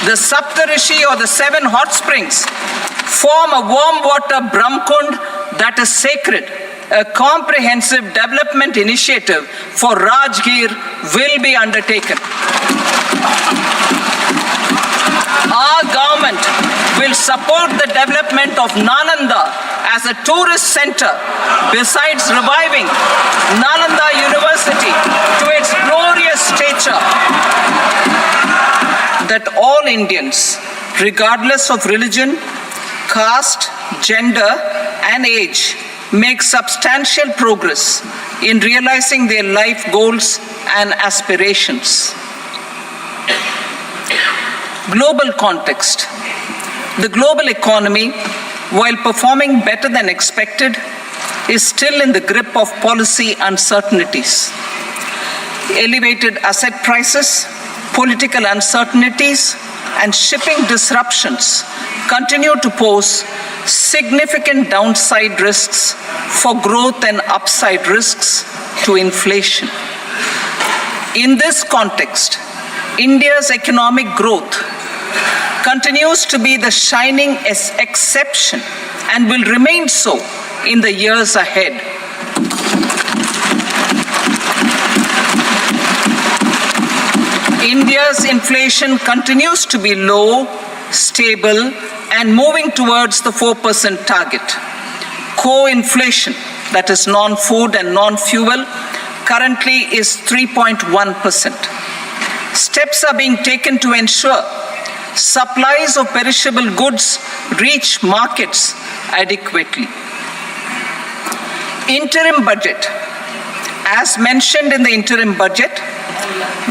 The Saptarishi or the 7 hot springs form a warm water Brahmkund that is sacred. A comprehensive development initiative for Rajgir will be undertaken. Our government will support the development of Nalanda as a tourist center, besides reviving Nalanda University to its glorious stature. That all Indians, regardless of religion, caste, gender, and age, make substantial progress in realizing their life goals and aspirations. Global context. The global economy, while performing better than expected, is still in the grip of policy uncertainties. Elevated asset prices, political uncertainties, and shipping disruptions continue to pose significant downside risks for growth and upside risks to inflation. In this context, India's economic growth continues to be the shining exception and will remain so in the years ahead. India's inflation continues to be low, stable, and moving towards the 4% target. Core inflation, that is non-food and non-fuel, currently is 3.1%. Steps are being taken to ensure supplies of perishable goods reach markets adequately. Interim budget. As mentioned in the interim budget,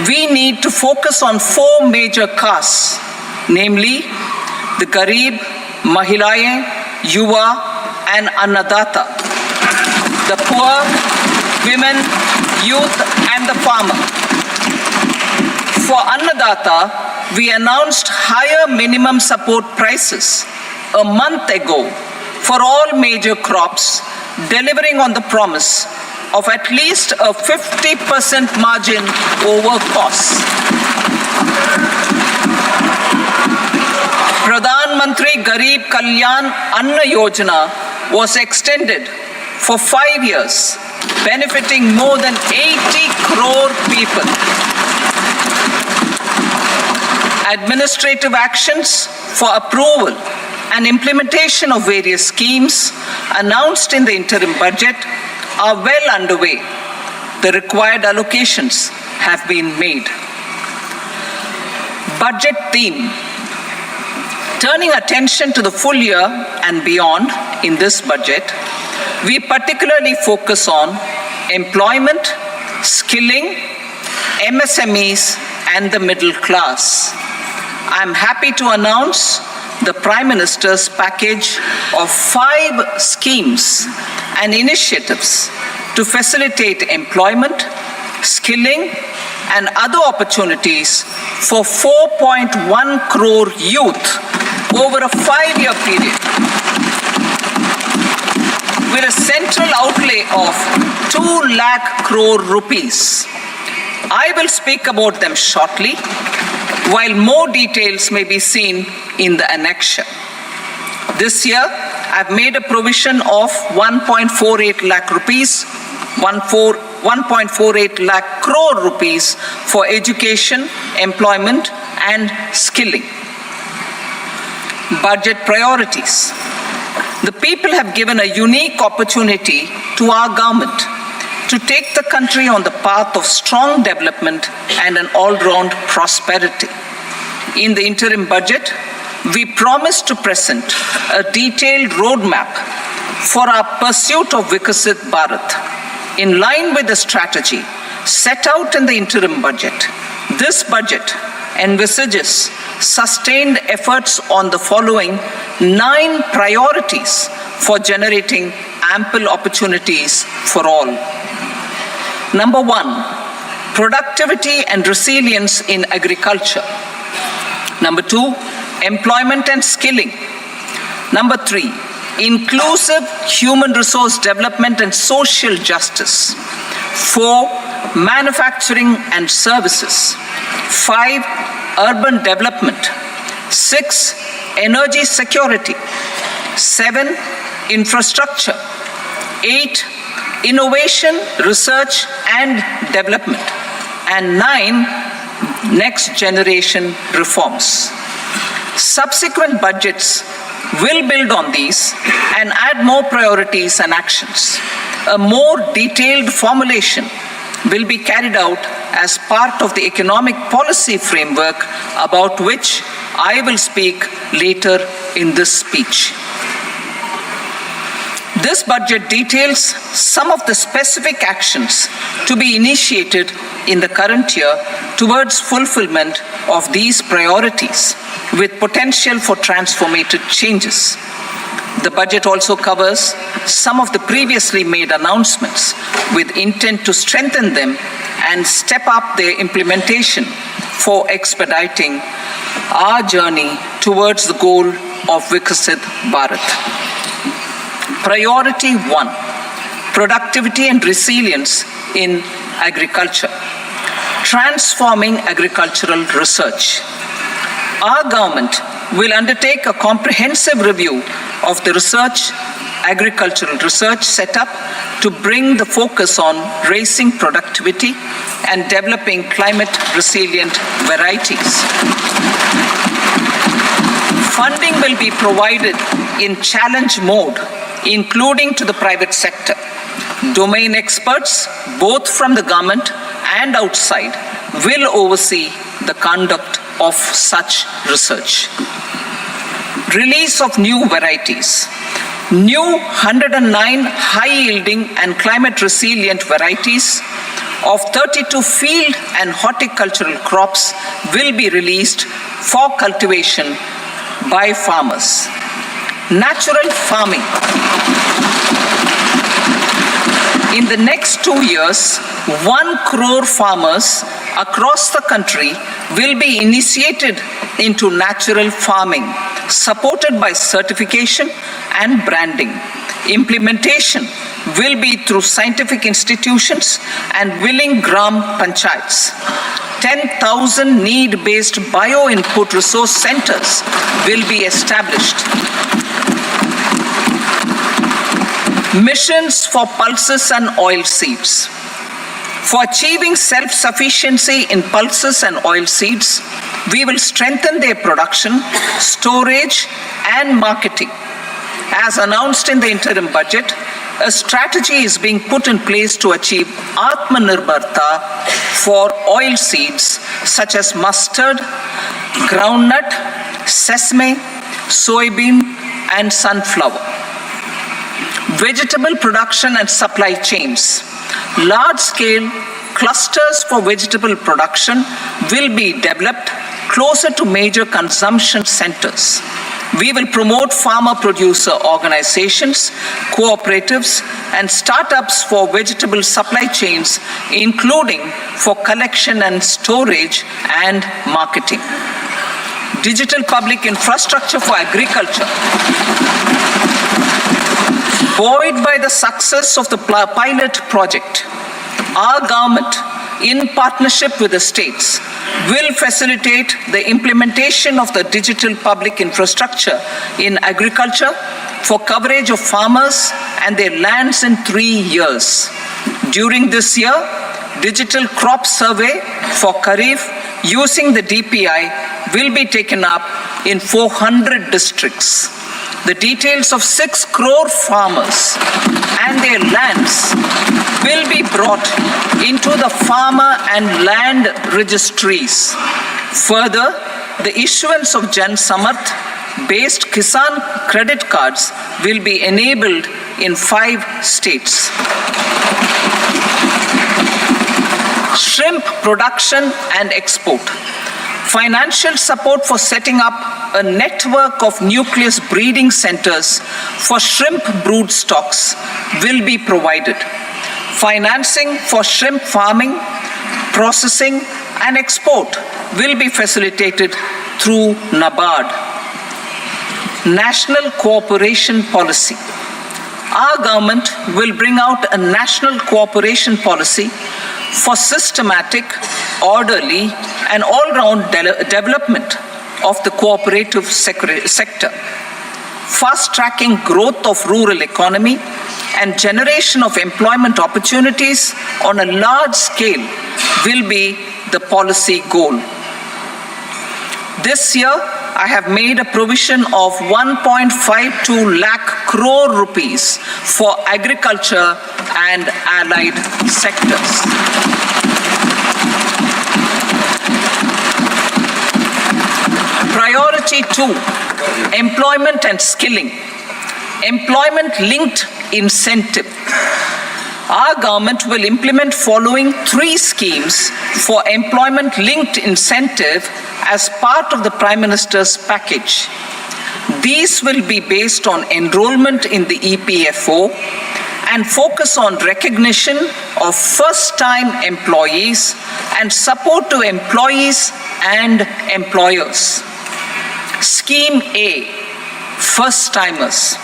we need to focus on 4 major castes, namely the Garib, Mahilaye, Yuva, and Annadata, the poor, women, youth, and the farmer. For Annadata, we announced higher minimum support prices a month ago for all major crops, delivering on the promise of at least a 50% margin over costs. Pradhan Mantri Garib Kalyan Anna Yojana was extended for 5 years, benefiting more than 80 crore people. Administrative actions for approval and implementation of various schemes announced in the interim budget are well underway. The required allocations have been made. Budget theme. Turning attention to the full year and beyond in this budget, we particularly focus on employment, skilling, MSMEs, and the middle class. I'm happy to announce the Prime Minister's package of 5 schemes and initiatives to facilitate employment, skilling, and other opportunities for 4.1 crore youth over a 5-year period, with a central outlay of 2 lakh crore rupees. I will speak about them shortly, while more details may be seen in the annexure. This year, I've made a provision of 1.48 lakh rupees, 1.48 lakh crore rupees for education, employment, and skilling. Budget priorities. The people have given a unique opportunity to our government to take the country on the path of strong development and an all-round prosperity. In the interim budget, we promise to present a detailed roadmap for our pursuit of Vikasit Bharat. In line with the strategy set out in the interim budget, this budget envisages sustained efforts on the following 9 priorities for generating ample opportunities for all. Number 1, productivity and resilience in agriculture. Number 2, employment and skilling. Number 3, inclusive human resource development and social justice. 4, manufacturing and services. 5, urban development. 6, energy security. 7, infrastructure. 8, innovation, research and development. And 9, next generation reforms. Subsequent budgets will build on these and add more priorities and actions. A more detailed formulation will be carried out as part of the economic policy framework, about which I will speak later in this speech. This budget details some of the specific actions to be initiated in the current year towards fulfillment of these priorities, with potential for transformative changes. The budget also covers some of the previously made announcements with intent to strengthen them and step up their implementation for expediting our journey towards the goal of Vikasit Bharat. Priority 1, productivity and resilience in agriculture. Transforming agricultural research. Our government will undertake a comprehensive review of the research agricultural research set up to bring the focus on raising productivity and developing climate-resilient varieties. Funding will be provided in challenge mode, including to the private sector. Domain experts, both from the government and outside, will oversee the conduct of such research. Release of new varieties. New 109 high-yielding and climate-resilient varieties of 32 field and horticultural crops will be released for cultivation by farmers. Natural farming. In the next 2 years, 1 crore farmers across the country will be initiated into natural farming, supported by certification and branding. Implementation will be through scientific institutions and willing gram panchayats. 10,000 need-based bio-input resource centers will be established. Missions for pulses and oilseeds. For achieving self-sufficiency in pulses and oilseeds, we will strengthen their production, storage, and marketing. As announced in the interim budget, a strategy is being put in place to achieve Atmanirbharta for oilseeds such as mustard, groundnut, sesame, soybean, and sunflower. Vegetable production and supply chains. Large-scale clusters for vegetable production will be developed closer to major consumption centers. We will promote farmer-producer organizations, cooperatives, and startups for vegetable supply chains, including for collection and storage and marketing. Digital public infrastructure for agriculture. Buoyed by the success of the pilot project, our government, in partnership with the states, will facilitate the implementation of the digital public infrastructure in agriculture for coverage of farmers and their lands in 3 years. During this year, digital crop survey for Kharif using the DPI will be taken up in 400 districts. The details of 6 crore farmers and their lands will be brought into the farmer and land registries. Further, the issuance of Jan Samarth-based Kisan credit cards will be enabled in 5 states. Shrimp production and export. Financial support for setting up a network of nucleus breeding centers for shrimp brood stocks will be provided. Financing for shrimp farming, processing, and export will be facilitated through NABARD. National Cooperation Policy. Our government will bring out a national cooperation policy for systematic, orderly, and all-round development of the cooperative sector, fast-tracking growth of rural economy and generation of employment opportunities on a large scale will be the policy goal. This year, I have made a provision of 1.52 lakh crore rupees for agriculture and allied sectors. Priority 2, employment and skilling. Employment-linked incentive. Our government will implement following 3 schemes for employment-linked incentive as part of the Prime Minister's package. These will be based on enrollment in the EPFO and focus on recognition of first-time employees and support to employees and employers. Scheme A, first-timers.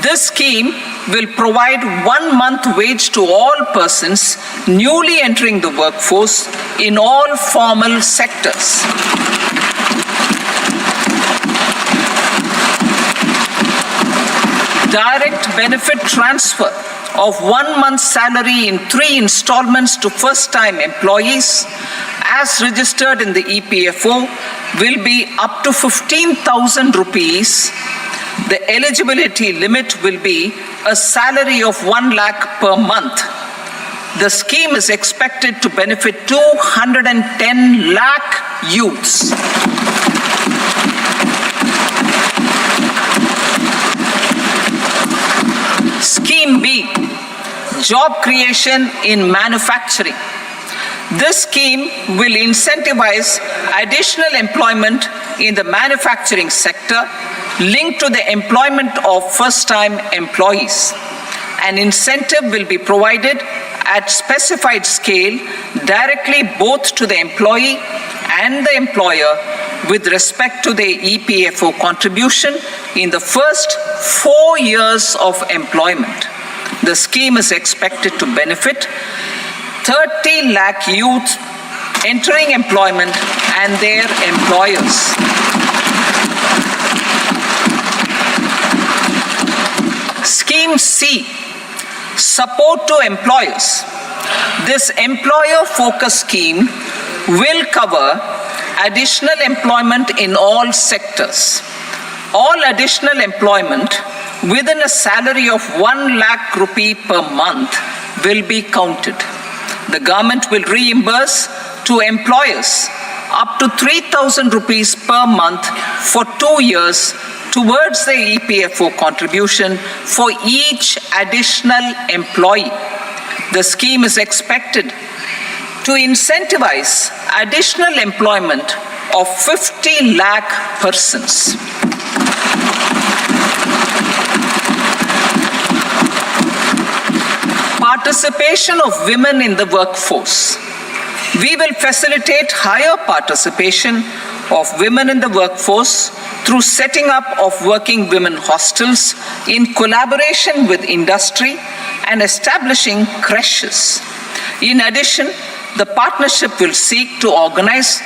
This scheme will provide 1 month wage to all persons newly entering the workforce in all formal sectors. direct benefit transfer of 1 month's salary in 3 installments to first-time employees as registered in the EPFO will be up to 15,000 rupees. The eligibility limit will be a salary of 1 lakh per month. The scheme is expected to benefit 210 lakh youths. Scheme B, job creation in manufacturing. This scheme will incentivize additional employment in the manufacturing sector linked to the employment of first-time employees. An incentive will be provided at specified scale directly both to the employee and the employer with respect to the EPFO contribution in the first 4 years of employment. The scheme is expected to benefit 30 lakh youth entering employment and their employers. Scheme C, support to employers. This employer-focused scheme will cover additional employment in all sectors. All additional employment within a salary of 1 lakh rupee per month will be counted. The government will reimburse to employers up to 3,000 rupees per month for 2 years towards the EPFO contribution for each additional employee. The scheme is expected to incentivize additional employment of 50 lakh persons. Participation of women in the workforce. We will facilitate higher participation of women in the workforce through setting up of working women hostels in collaboration with industry and establishing creches. In addition, the partnership will seek to organize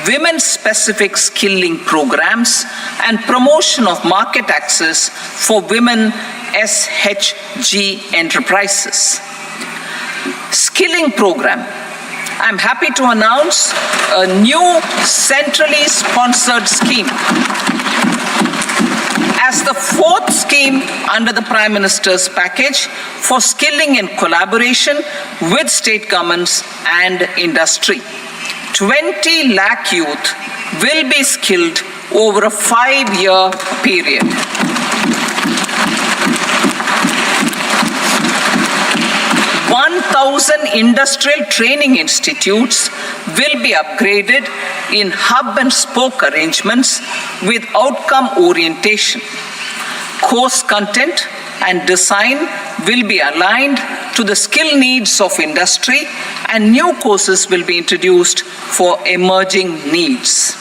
women-specific skilling programs and promotion of market access for women SHG enterprises. Skilling program. I'm happy to announce a new centrally sponsored scheme. As the 4th scheme under the Prime Minister's package for skilling in collaboration with state governments and industry. 20 lakh youth will be skilled over a 5-year period. Industrial training institutes will be upgraded in hub and spoke arrangements with outcome orientation. Course content and design will be aligned to the skill needs of industry, and new courses will be introduced for emerging needs.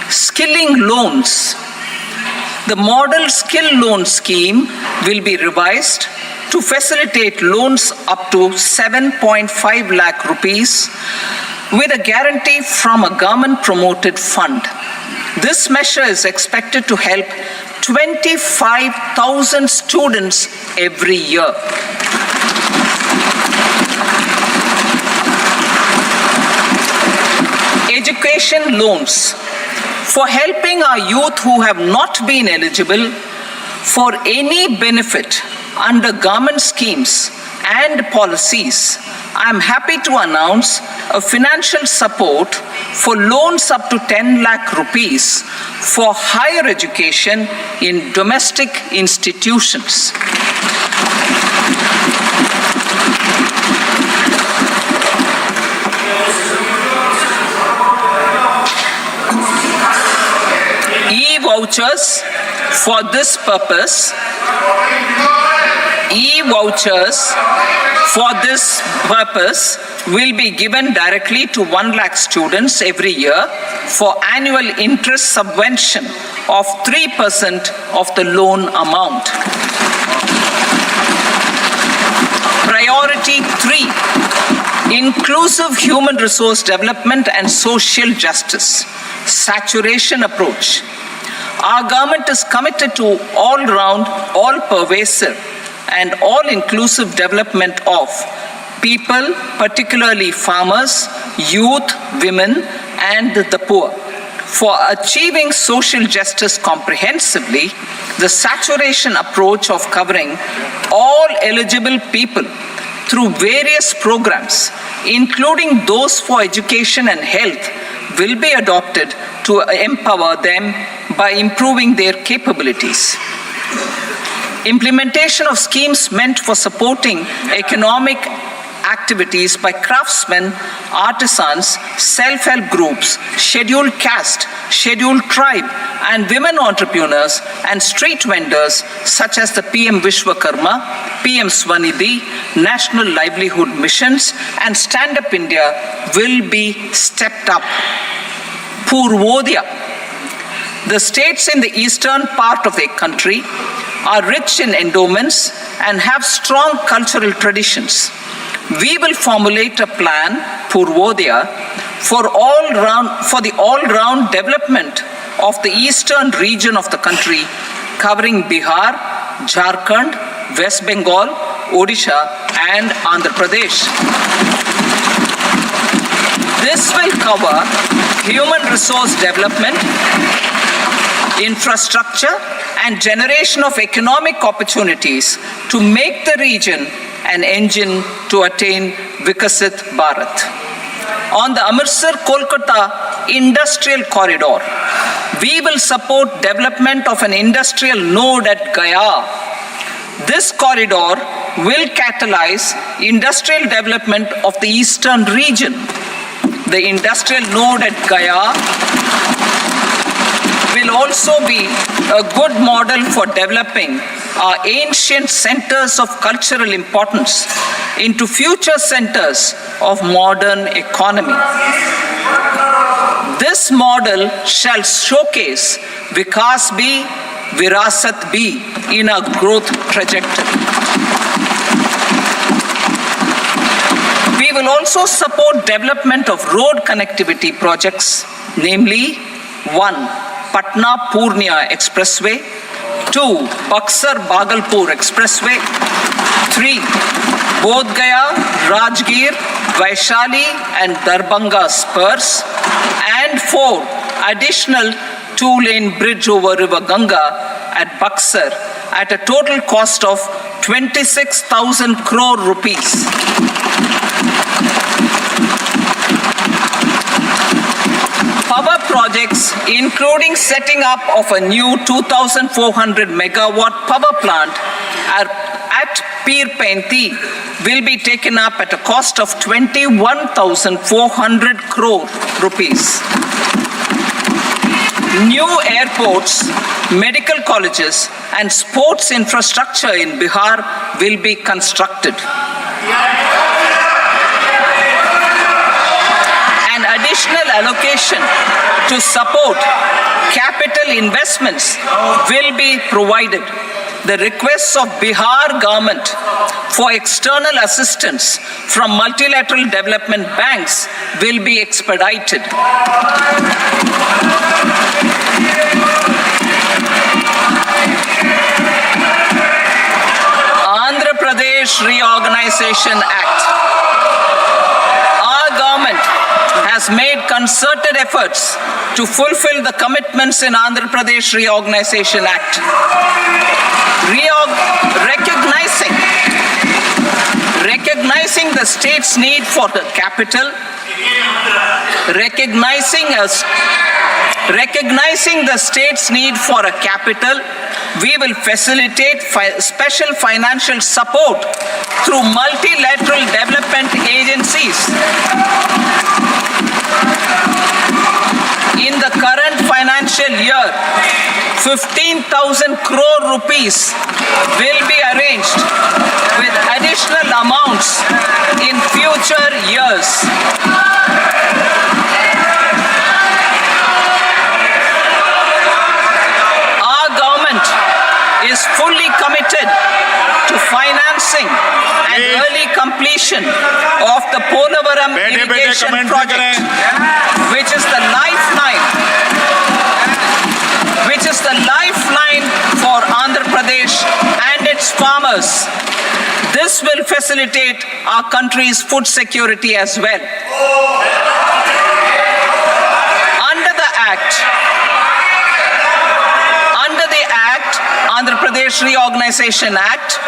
Skilling loans. The model skill loan scheme will be revised to facilitate loans up to 7.5 lakh rupees with a guarantee from a government-promoted fund. This measure is expected to help 25,000 students every year. Education loans. For helping our youth who have not been eligible for any benefit under government schemes and policies, I am happy to announce a financial support for loans up to 10 lakh rupees for higher education in domestic institutions. E-vouchers for this purpose. E-vouchers for this purpose will be given directly to 1 lakh students every year for annual interest subvention of 3% of the loan amount. Priority 3, inclusive human resource development and social justice, saturation approach. Our government is committed to all-round, all-pervasive, and all-inclusive development of people, particularly farmers, youth, women, and the poor. For achieving social justice comprehensively, the saturation approach of covering all eligible people through various programs, including those for education and health, will be adopted to empower them by improving their capabilities. Implementation of schemes meant for supporting economic activities by craftsmen, artisans, self-help groups, scheduled caste, scheduled tribe, and women entrepreneurs and street vendors such as the PM Vishwakarma, PM Swanidhi, National Livelihood Missions, and Stand Up India will be stepped up. Purvodaya. The states in the eastern part of the country are rich in endowments and have strong cultural traditions. We will formulate a plan, Purvodaya, for the all-round development of the eastern region of the country, covering Bihar, Jharkhand, West Bengal, Odisha, and Andhra Pradesh. This will cover human resource development, infrastructure, and generation of economic opportunities to make the region an engine to attain Vikasit Bharat. On the Amritsar-Kolkata Industrial Corridor, we will support development of an industrial node at Gaya. This corridor will catalyze industrial development of the eastern region. The industrial node at Gaya will also be a good model for developing our ancient centers of cultural importance into future centers of modern economy. This model shall showcase Vikas B, Virasat B in a growth trajectory. We will also support development of road connectivity projects, namely 1. Patna-Purnia Expressway, 2. Buxar-Bhagalpur Expressway, 3. Bodh Gaya, Rajgir, Vaishali and Darbhanga spurs, and 4. Additional 2-lane bridge over River Ganga at Buxar at a total cost of 26,000 crore rupees. Power projects, including setting up of a new 2,400 megawatt power plant at Pir Painti, will be taken up at a cost of 21,400 crore rupees. New airports, medical colleges, and sports infrastructure in Bihar will be constructed. An additional allocation to support capital investments will be provided. The requests of Bihar government for external assistance from multilateral development banks will be expedited. Andhra Pradesh Reorganization Act. Our government has made concerted efforts to fulfill the commitments in Andhra Pradesh Reorganization Act. Recognizing the state's need for the capital, recognizing the state's need for a capital, we will facilitate special financial support through multilateral development agencies. In the current financial year, 15,000 crore rupees will be arranged with additional amounts in future years. Our government is fully committed to financing and early completion of the Polavaram irrigation project, which is the years. This will facilitate our country's food security as well. Under the Andhra Pradesh Reorganization Act,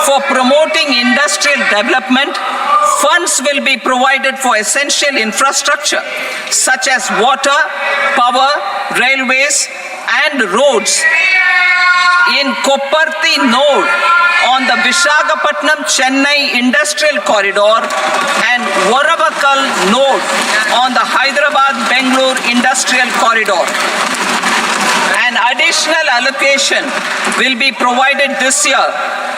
for promoting industrial development, funds will be provided for essential infrastructure such as water, power, railways, and roads. In Kopparthi node on the Visakhapatnam-Chennai Industrial Corridor and Varavakal node on the Hyderabad-Bangalore Industrial Corridor. An additional allocation will be provided this year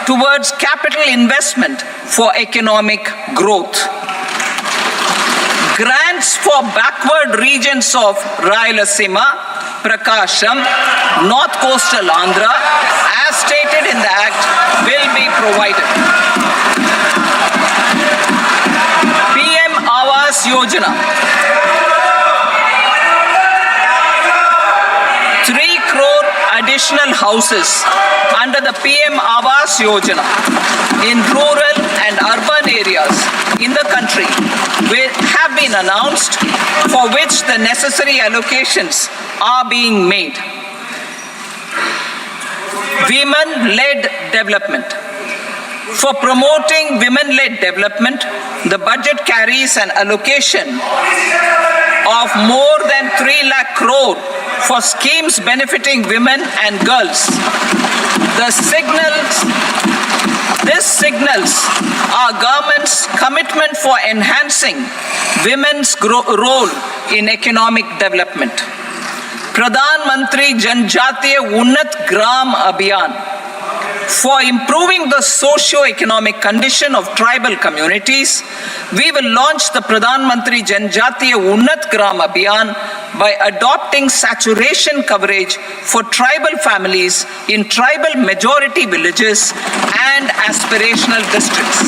towards capital investment for economic growth. Grants for backward regions of Rayalaseema, Prakasham, North Coastal Andhra, as stated in the Act, will be provided. PM Awas Yojana. 3 crore additional houses under the PM Awas Yojana in rural and urban areas in the country have been announced, for which the necessary allocations are being made. Women-led development. For promoting women-led development, the budget carries an allocation of more than 3 lakh crore for schemes benefiting women and girls. This signals our government's commitment for enhancing women's role in economic development. Pradhan Mantri Janjatiya Unnat Gram Abhiyan. For improving the socio-economic condition of tribal communities, we will launch the Pradhan Mantri Janjatiya Unnat Gram Abhiyan by adopting saturation coverage for tribal families in tribal majority villages and aspirational districts.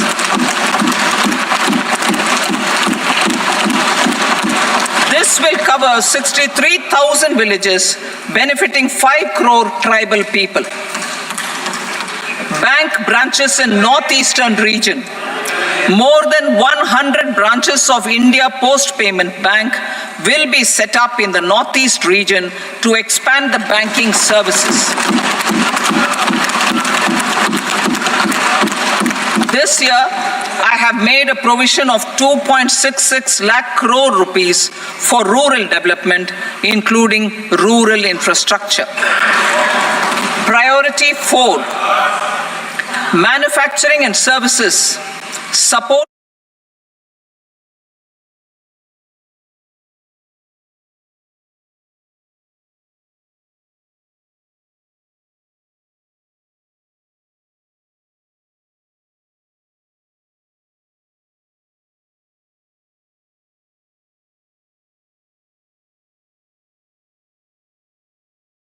This will cover 63,000 villages, benefiting 5 crore tribal people. Bank branches in northeastern region. More than 100 branches of India Post Payment Bank will be set up in the northeast region to expand the banking services. This year, I have made a provision of 2.66 lakh crore rupees for rural development, including rural infrastructure. Priority 4, manufacturing and services, support